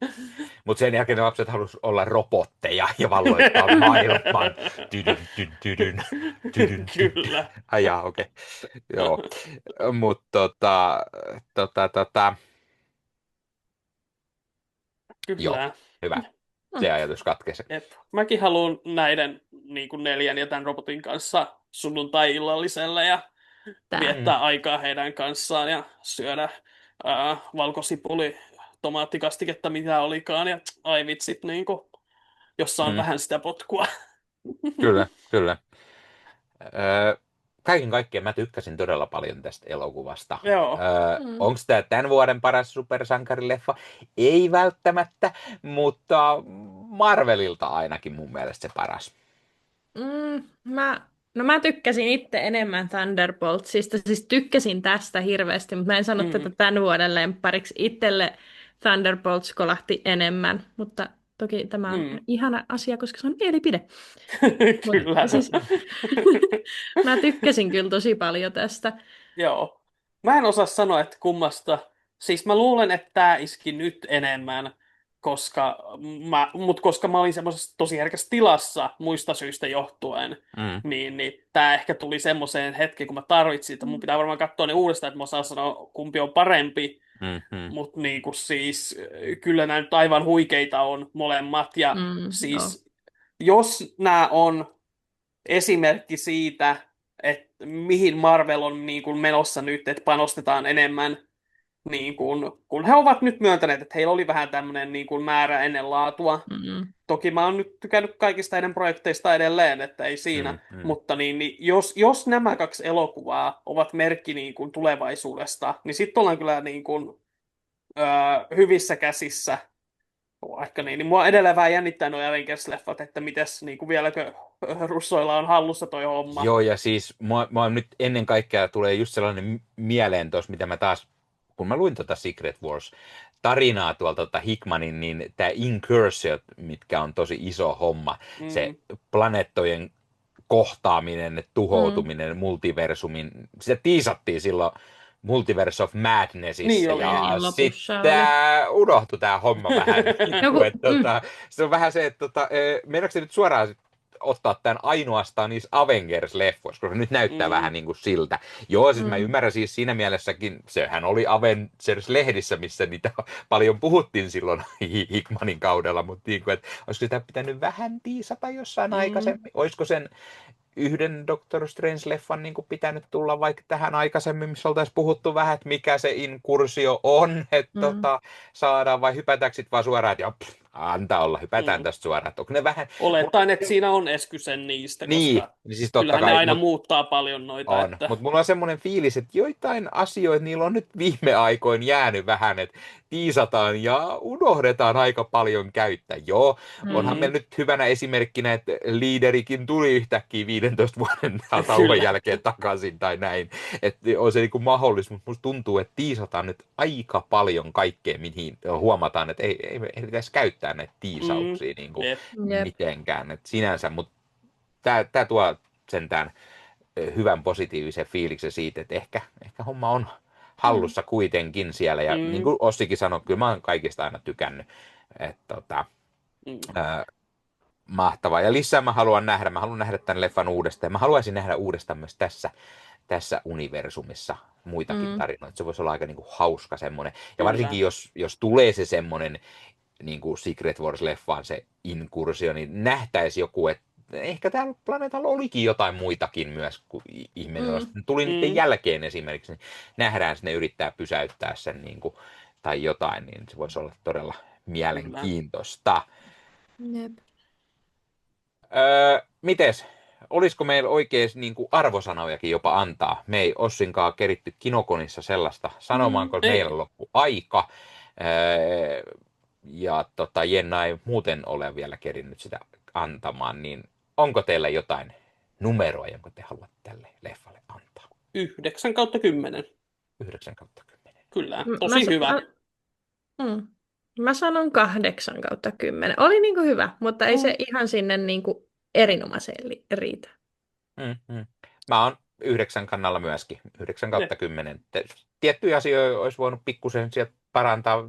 Mutta sen jälkeen ne lapset halusivat olla robotteja ja valloittaa maailman. Kyllä. Ajaa, okei. Joo. Mutta Kyllä. Joo. Hyvä. Se ajatus katkesi. Mäkin haluan näiden niin kuin 4 ja tämän robotin kanssa sunnuntai-illalliselle ja viettää aikaa heidän kanssaan ja syödä valkosipuli, tomaattikastiketta, mitä olikaan. Ja ai vitsit, niin kuin, jossa on vähän sitä potkua. Kyllä, kyllä. Kaiken kaikkiaan mä tykkäsin todella paljon tästä elokuvasta. Onko tämä tämän vuoden paras supersankarileffa? Ei välttämättä, mutta Marvelilta ainakin mun mielestä se paras. Mä tykkäsin itse enemmän Thunderboltsista, siis tykkäsin tästä hirveästi, mutta mä en sano tätä tämän vuoden lemppariksi. Itselle Thunderbolts kolahti enemmän, mutta toki tämä on ihana asia, koska se on mielipide. Kyllä. Siis, mä tykkäsin kyllä tosi paljon tästä. Joo. Mä en osaa sanoa, että kummasta. Siis mä luulen, että tää iski nyt enemmän, koska mä olin semmoisessa tosi herkässä tilassa muista syistä johtuen, niin tää ehkä tuli semmoiseen hetkeen, kun mä tarvitsin, että mun pitää varmaan katsoa ne uudestaan, että mä osaan sanoa, kumpi on parempi. Mutta niinku siis kyllä nämä nyt aivan huikeita on molemmat. Ja siis jos nämä on esimerkki siitä, että mihin Marvel on niin kuin menossa nyt, että panostetaan enemmän, niin kuin, kun he ovat nyt myöntäneet, että heillä oli vähän tämmöinen niin kuin määrä ennen laatua. Toki mä oon nyt tykännyt kaikista heidän projekteista edelleen, että ei siinä. Mutta niin jos nämä 2 elokuvaa ovat merkki niin kuin tulevaisuudesta, niin sitten ollaan kyllä niin kuin, hyvissä käsissä. Vaikka niin mua edelleen vähän jännittää nuo Avengers-leffat, että mites niin kuin vieläkö russoilla on hallussa toi homma. Joo, ja siis mua nyt ennen kaikkea tulee just sellainen mieleen tuossa, mitä mä taas, kun mä luin Secret Wars-tarinaa tuolta Hickmanin, niin tämä Incursion, mitkä on tosi iso homma, se planeettojen kohtaaminen, tuhoutuminen, multiversumin, sitä tiisattiin silloin Multiverse of Madnessissa, ja sitten unohtui tämä homma vähän. Se on vähän se, että meinaatko se nyt suoraan ottaa tämän ainoastaan niissä Avengers-leffoissa, koska nyt näyttää vähän niin kuin siltä. Joo, siis mä ymmärrän siis siinä mielessäkin, sehän oli Avengers-lehdissä, missä niitä paljon puhuttiin silloin Hickmanin kaudella, mutta niin kuin, että olisiko sitä pitänyt vähän tiisata jossain aikaisemmin? Olisiko sen yhden Doctor Strange-leffan niin kuin pitänyt tulla vaikka tähän aikaisemmin, missä oltaisiin puhuttu vähän, että mikä se inkursio on, että saadaan, vai hypätäänkö sitten vaan suoraan, että antaa olla, hypätään tästä suoraan. Että onko ne vähän... Olettaen, että siinä on Eskysen niistä, koska siis kyllähän ne aina muuttaa paljon noita. On, että... mutta mulla on semmoinen fiilis, että joitain asioita niillä on nyt viime aikoina jäänyt vähän, että tiisataan ja unohdetaan aika paljon käyttää. Joo, onhan meillä nyt hyvänä esimerkkinä, että liiderikin tuli yhtäkkiä 15 vuoden tauon jälkeen takaisin tai näin. Että on se niin kuin mahdollista, mutta musta tuntuu, että tiisataan nyt aika paljon kaikkea, mihin huomataan, että ei pitäisi käyttää näitä tiisauksia niin kuin mitenkään. Että sinänsä, mutta tämä tuo sentään hyvän positiivisen fiiliksen siitä, että ehkä homma on hallussa kuitenkin siellä. Ja niin kuin Ossikin sanoi, kyllä mä oon kaikista aina tykännyt. Että mahtavaa. Ja lisää mä haluan nähdä tämän leffan uudestaan. Mä haluaisin nähdä uudestaan myös tässä universumissa muitakin tarinoita. Se voisi olla aika niin kuin hauska semmoinen. Ja varsinkin jos tulee se semmoinen niin kuin Secret Wars-leffaan se inkursio, niin nähtäisi joku, että ehkä täällä planeetalla olikin jotain muitakin myös kuin ihminen. Tuli niiden jälkeen esimerkiksi, niin nähdään, että ne yrittää pysäyttää sen niin kuin, tai jotain, niin se voisi olla todella mielenkiintoista. Jep. Mites? Olisiko meillä oikein niin kuin arvosanojakin jopa antaa? Me ei Ossinkaan keritty Kinokonissa sellaista sanomaan, kun meillä loppu aika. Ja Jenna ei muuten ole vielä kerinnyt sitä antamaan, niin onko teillä jotain numeroa, jonka te haluatte tälle leffalle antaa? 9/10. 9/10. Kyllä, tosi hyvä. Mä sanon 8/10. Oli niinku hyvä, mutta ei se ihan sinne niinku erinomaiseen riitä. Mä oon 9 kannalla myöskin. 9/10. Tiettyjä asioita olisi voinut pikkusen sieltä parantaa,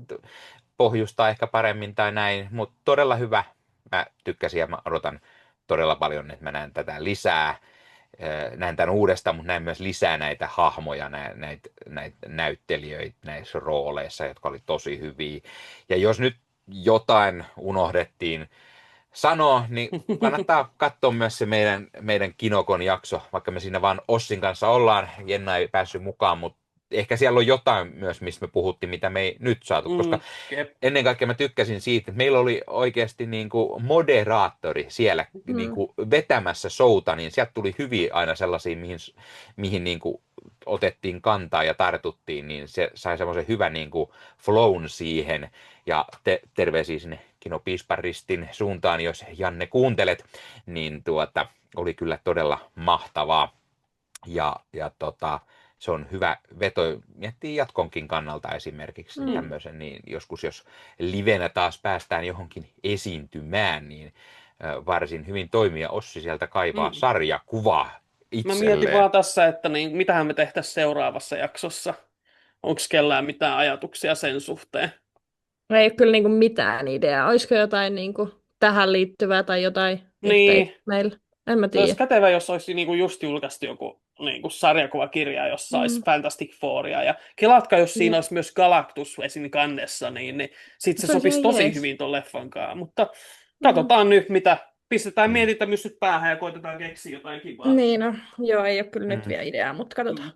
pohjustaa ehkä paremmin tai näin, mutta todella hyvä. Mä tykkäsin ja mä odotan todella paljon, että mä näen tätä lisää. Näen tämän uudestaan, mutta näen myös lisää näitä hahmoja, näitä näyttelijöitä näissä rooleissa, jotka oli tosi hyviä. Ja jos nyt jotain unohdettiin sanoa, niin kannattaa katsoa myös se meidän Kinokon jakso, vaikka me siinä vaan Ossin kanssa ollaan. Jenna ei päässyt mukaan, mutta ehkä siellä on jotain myös, mistä me puhuttiin, mitä me ei nyt saatu, koska ennen kaikkea mä tykkäsin siitä, että meillä oli oikeasti niin kuin moderaattori siellä niin kuin vetämässä showta, niin sieltä tuli hyvin aina sellaisia, mihin niin kuin otettiin kantaa ja tartuttiin, niin se sai semmoisen hyvän niin kuin flown siihen. Ja terveisiä sinne Kino Piisparistin suuntaan, jos Janne kuuntelet, niin oli kyllä todella mahtavaa. Ja se on hyvä veto, miettii jatkonkin kannalta esimerkiksi tämmöisen, niin joskus jos livenä taas päästään johonkin esiintymään, niin varsin hyvin toimia Ossi sieltä kaivaa sarjakuvaa itselleen. Mä mietin vaan tässä, että niin, mitähän me tehtäisiin seuraavassa jaksossa. Onko kellään mitään ajatuksia sen suhteen? Ei ole kyllä niinku mitään ideaa. Olisiko jotain niinku tähän liittyvää tai jotain Niin. meillä? En mä tiedä. Olisi kätevä, jos olisi niinku just julkaistu joku niinku sarjakuvakirja, jossa olisi Fantastic Fouria. Ja kelatkaa, jos siinä olisi myös Galactus esin kannessa, niin sitten se sopisi tosi hyvin tuon leffan kanssa. Mutta katsotaan nyt, mitä pistetään mietintämyssyt päähän ja koitetaan keksiä jotain kivaa. Niin, no, joo, ei ole kyllä nyt vielä ideaa, mutta katsotaan.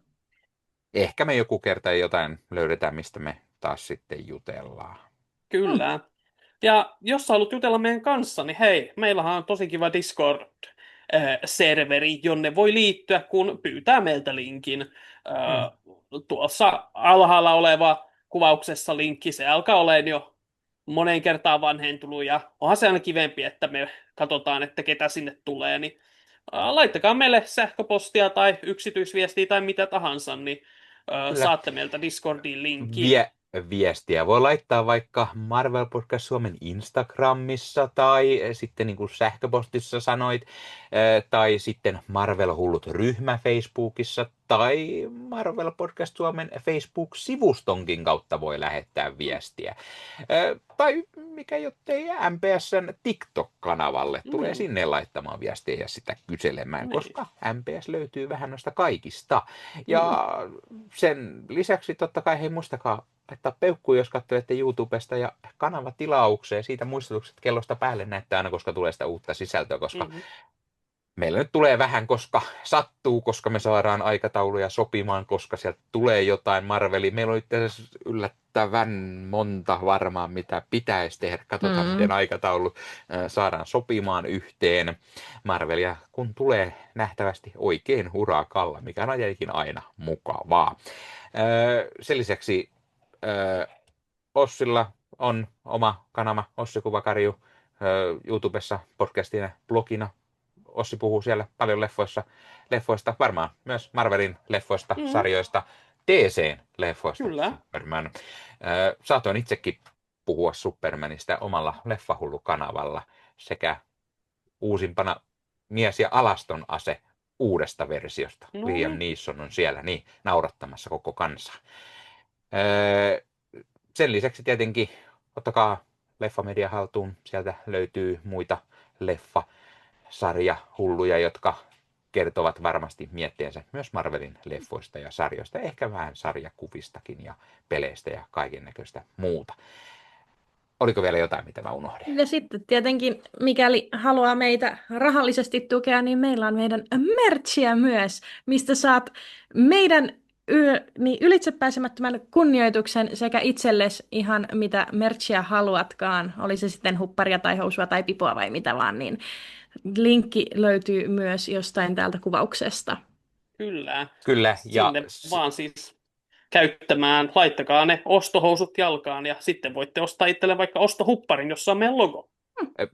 Ehkä me joku kerta jotain löydetään, mistä me taas sitten jutellaan. Kyllä. Ja jos haluat jutella meidän kanssa, niin hei, meillähän on tosi kiva Discord-serveri, jonne voi liittyä, kun pyytää meiltä linkin. Tuossa alhaalla oleva kuvauksessa linkki, se alkaa olemaan jo moneen kertaan vanhentunut, ja onhan se aina kivempi, että me katsotaan, että ketä sinne tulee, niin laittakaa meille sähköpostia tai yksityisviestiä tai mitä tahansa, niin saatte meiltä Discordiin linkin. Viestiä voi laittaa vaikka Marvel Podcast Suomen Instagramissa tai sitten niin kuin sähköpostissa sanoit, tai sitten Marvel Hullut ryhmä Facebookissa tai Marvel Podcast Suomen Facebook-sivustonkin kautta voi lähettää viestiä. Tai mikä jottei MPSn TikTok-kanavalle tulee sinne laittamaan viestiä ja sitä kyselemään, koska MPS löytyy vähän noista kaikista. Ja sen lisäksi totta kai hei muistakaa laittaa peukkuun, jos katselette YouTubesta ja kanavatilaukseen. Siitä muistutukset kellosta päälle näette aina, koska tulee sitä uutta sisältöä, koska meillä nyt tulee vähän, koska sattuu, koska me saadaan aikatauluja sopimaan, koska sieltä tulee jotain Marvelia. Meillä on itse asiassa yllättävän monta varmaan, mitä pitäisi tehdä. Katsotaan, miten aikataulu saadaan sopimaan yhteen. Marvelia, kun tulee nähtävästi oikein urakalla, mikä on tietenkin aina mukavaa. Sen lisäksi Ossilla on oma kanava Ossi Kuvakarju YouTubessa, podcastina, blogina. Ossi puhuu siellä paljon leffoista, varmaan myös Marvelin leffoista, sarjoista, DC-leffoista. Kyllä. Superman. Saatoin itsekin puhua Supermanista omalla Leffahullu-kanavalla sekä uusimpana Mies ja alaston ase uudesta versiosta. Liam Neeson on siellä niin naurattamassa koko kansaa. Sen lisäksi tietenkin ottakaa Leffamedia haltuun. Sieltä löytyy muita leffasarjahulluja, jotka kertovat varmasti mietteensä myös Marvelin leffoista ja sarjoista, ehkä vähän sarjakuvistakin ja peleistä ja kaiken näköistä muuta. Oliko vielä jotain, mitä mä unohdin? Ja sitten tietenkin, mikäli haluaa meitä rahallisesti tukea, niin meillä on meidän merchia myös, mistä saat meidän ylitsepääsemättömän kunnioituksen sekä itsellesi ihan mitä merchia haluatkaan, oli se sitten hupparia tai housua tai pipoa vai mitä vaan, niin linkki löytyy myös jostain täältä kuvauksesta. Kyllä. Ja sinne vaan siis käyttämään, laittakaa ne ostohousut jalkaan ja sitten voitte ostaa itselle vaikka ostohupparin, jossa on meidän logo.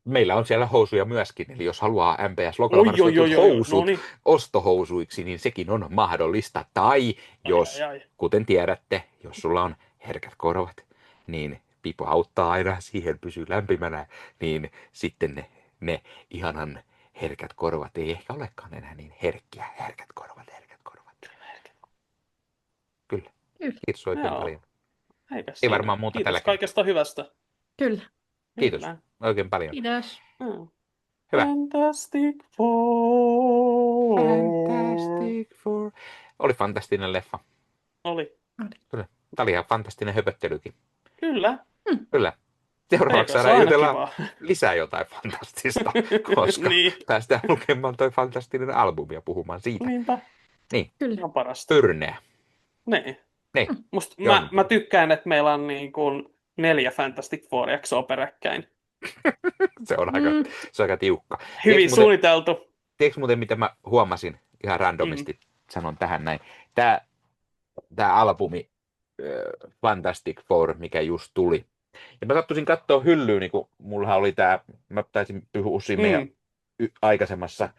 Meillä on siellä housuja myöskin, eli jos haluaa MPS-logolla varustetut housut ostohousuiksi, niin sekin on mahdollista. Tai jos, kuten tiedätte, jos sulla on herkät korvat, niin pipo auttaa aina siihen, pysyy lämpimänä, niin sitten ne ihanan herkät korvat ei ehkä olekaan enää niin herkkiä. Herkät korvat. Kyllä. Kiitos oikein paljon. Ei varmaan muuta Kiitos tällä kaikesta hyvästä. Kyllä. Kiitos oikein paljon. Kiitos. Hyvä. Fantastic Four. Oli fantastinen leffa. Oli. Kyllä. Tämä oli ihan fantastinen höpöttelykin. Kyllä. Kyllä. seuraavaksi Eikö se saadaan ole aina jutella kivaa? lisää jotain fantastista, koska Niin, päästään lukemaan toi fantastinen albumi ja puhumaan siitä. niinpä. Niin, Kyllä. On parasta. Pyrneä. Niin. Niin, Mä tykkään, että meillä on niin kuin 4 Fantastic Four-jaksoa peräkkäin. se on aika tiukka. Hyvin suunniteltu. Tiedätkö muuten, mitä mä huomasin ihan randomisti, sanon tähän näin. Tämä albumi Fantastic Four, mikä just tuli. Ja mä sattuisin katsoa hyllyyn, niin kun mullahan oli mä taisin puhua siinä meidän aikaisemmassa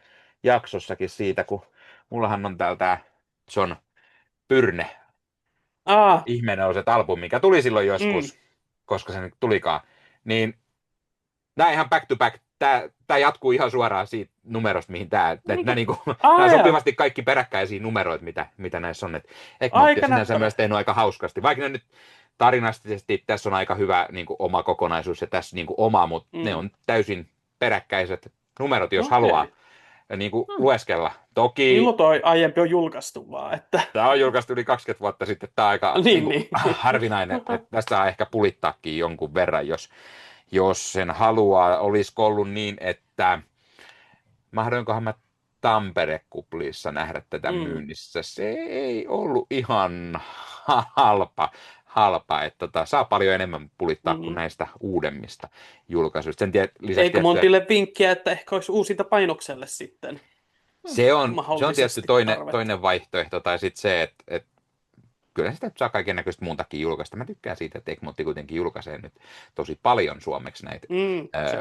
jaksossakin siitä, kun mullahan on täällä tämä John Byrne, ihmeinen on se albumi, mikä tuli silloin joskus, koska se nyt tulikaan. Niin nämä ihan back to back, tämä jatkuu ihan suoraan siitä numerosta, mihin nämä sopivasti kaikki peräkkäisiä numeroita, mitä näissä on. Egmont on sinänsä myös tehnyt aika hauskasti, vaikka ne nyt tarinastisesti tässä on aika hyvä niin kuin oma kokonaisuus ja tässä niin kuin oma, mutta ne on täysin peräkkäiset numerot, jos haluaa niin kuin lueskella. Toki... Milloin toi aiempi on julkaistu vaan? Että... Tämä on julkaistu yli 20 vuotta sitten. Tämä on aika harvinainen. Että tästä saa ehkä pulittaakin jonkun verran, jos sen haluaa. Olisiko ollut niin, että mahdoinkohan mä Tampere-kuplissa nähdä tätä myynnissä. Se ei ollut ihan halpa, että saa paljon enemmän pulittaa kuin näistä uudemmista julkaisuista. Eikö Montille vinkkiä, että ehkä olisi uusinta painokselle sitten? Se on tietysti toinen vaihtoehto, tai sitten se, että kyllä sitä saa kaiken näköistä muutakin julkaista. Mä tykkään siitä, että Egmontti kuitenkin julkaisee nyt tosi paljon suomeksi näitä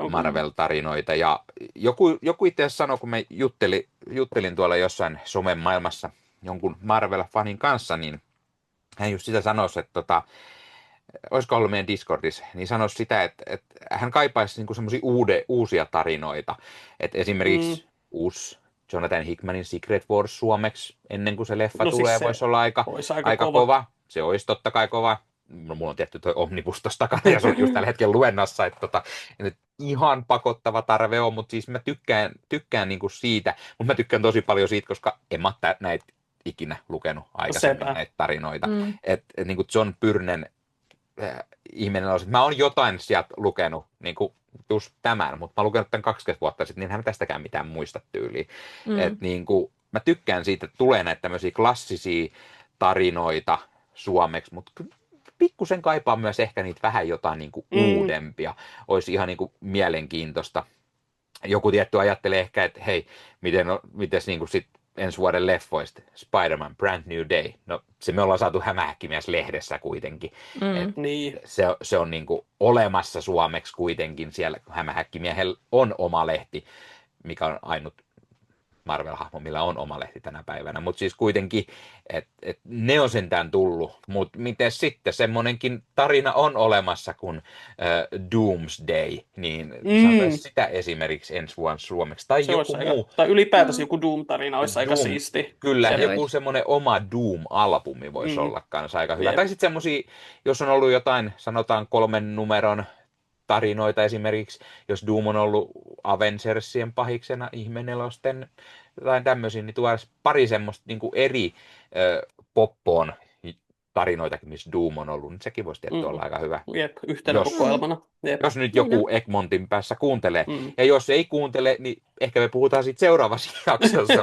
Marvel-tarinoita. Ja joku itse asiassa sanoi, kun mä juttelin tuolla jossain somen maailmassa jonkun Marvel-fanin kanssa, niin hän just sitä sanoisi, että olisiko ollut meidän Discordissa, niin sanoisi sitä, että hän kaipaisi niinku semmoisia uusia tarinoita. Että esimerkiksi uusi Jonathan Hickmanin Secret Wars suomeksi, ennen kuin se leffa tulee, voisi olla aika kova. Se olisi totta kai kova. No, mulla on tietty toi Omnibus tossa takana, ja se on just tällä hetkellä luennossa, että ihan pakottava tarve on, mutta siis mä tykkään niinku siitä, mutta mä tykkään tosi paljon siitä, koska en mä näitä ikinä lukenut aikaisemmin näitä tarinoita. Että niin kuin John Byrnen ihminen on, että mä oon jotain sieltä lukenut, niin kuin just tämän, mutta mä oon lukenut tämän 20 vuotta sitten, niin hän tästäkään mitään muista tyyliä. Että niin kuin, mä tykkään siitä, että tulee näitä tämmöisiä klassisia tarinoita suomeksi, mutta pikkusen kaipaa myös ehkä niitä vähän jotain niin kuin uudempia. Olisi ihan niin kuin mielenkiintoista. Joku tietty ajattelee ehkä, että hei, miten niin kuin sit ensi vuoden leffoista Spider-Man Brand New Day. No se me ollaan saatu Hämähäkkimies-lehdessä kuitenkin. Niin. Se on niin kuin olemassa suomeksi kuitenkin. Siellä Hämähäkkimiehellä on oma lehti, mikä on ainut Marvel-hahmo, millä on oma lehti tänä päivänä. Mutta siis kuitenkin, että ne on sentään tullut. Mutta miten sitten, semmoinenkin tarina on olemassa kuin Doomsday, niin saataisiin sitä esimerkiksi ensi vuonna suomeksi. Tai se joku muu. Tai ylipäätänsä joku Doom-tarina olisi aika siisti. Kyllä, joku semmoinen oma Doom-albumi voisi olla kanssa aika hyvä. Tai sitten semmoisia, jos on ollut jotain, sanotaan 3 numeron tarinoita esimerkiksi, jos Doom on ollut Avengersien pahiksena, ihmenelosten tai tämmöisiä, niin tuoda pari semmoista niin kuin eri poppoon tarinoitakin, missä Doom on ollut, niin sekin voisi tietysti olla aika hyvä. Jep, yhtenä kokoelmana. Jos nyt joku Egmontin päässä kuuntelee, ja jos ei kuuntele, niin ehkä me puhutaan siitä seuraavassa jaksossa.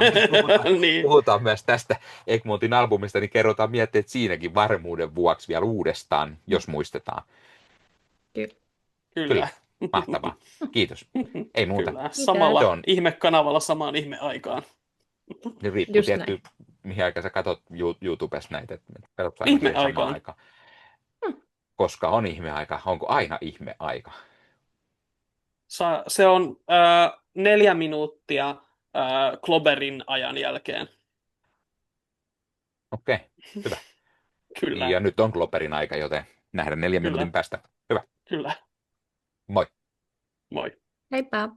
Puhutaan myös tästä Egmontin albumista, niin kerrotaan mietteet siinäkin varmuuden vuoksi vielä uudestaan, jos muistetaan. Kyllä. Mahtavaa. Kiitos. Ei muuta. Kyllä. Samalla ihmekanavalla samaan ihmeaikaan. Niin riippuu tietty, mihin aikaan sä katsot YouTubessa näitä. Ihmeaikaan. Koska on ihmeaika? Onko aina ihmeaika? Se on 4 minuuttia Kloberin ajan jälkeen. Okei, hyvä. Kyllä. Ja nyt on Kloberin aika, joten nähdään 4 minuutin päästä. Hyvä. Kyllä. Moi. Moi. Heippa.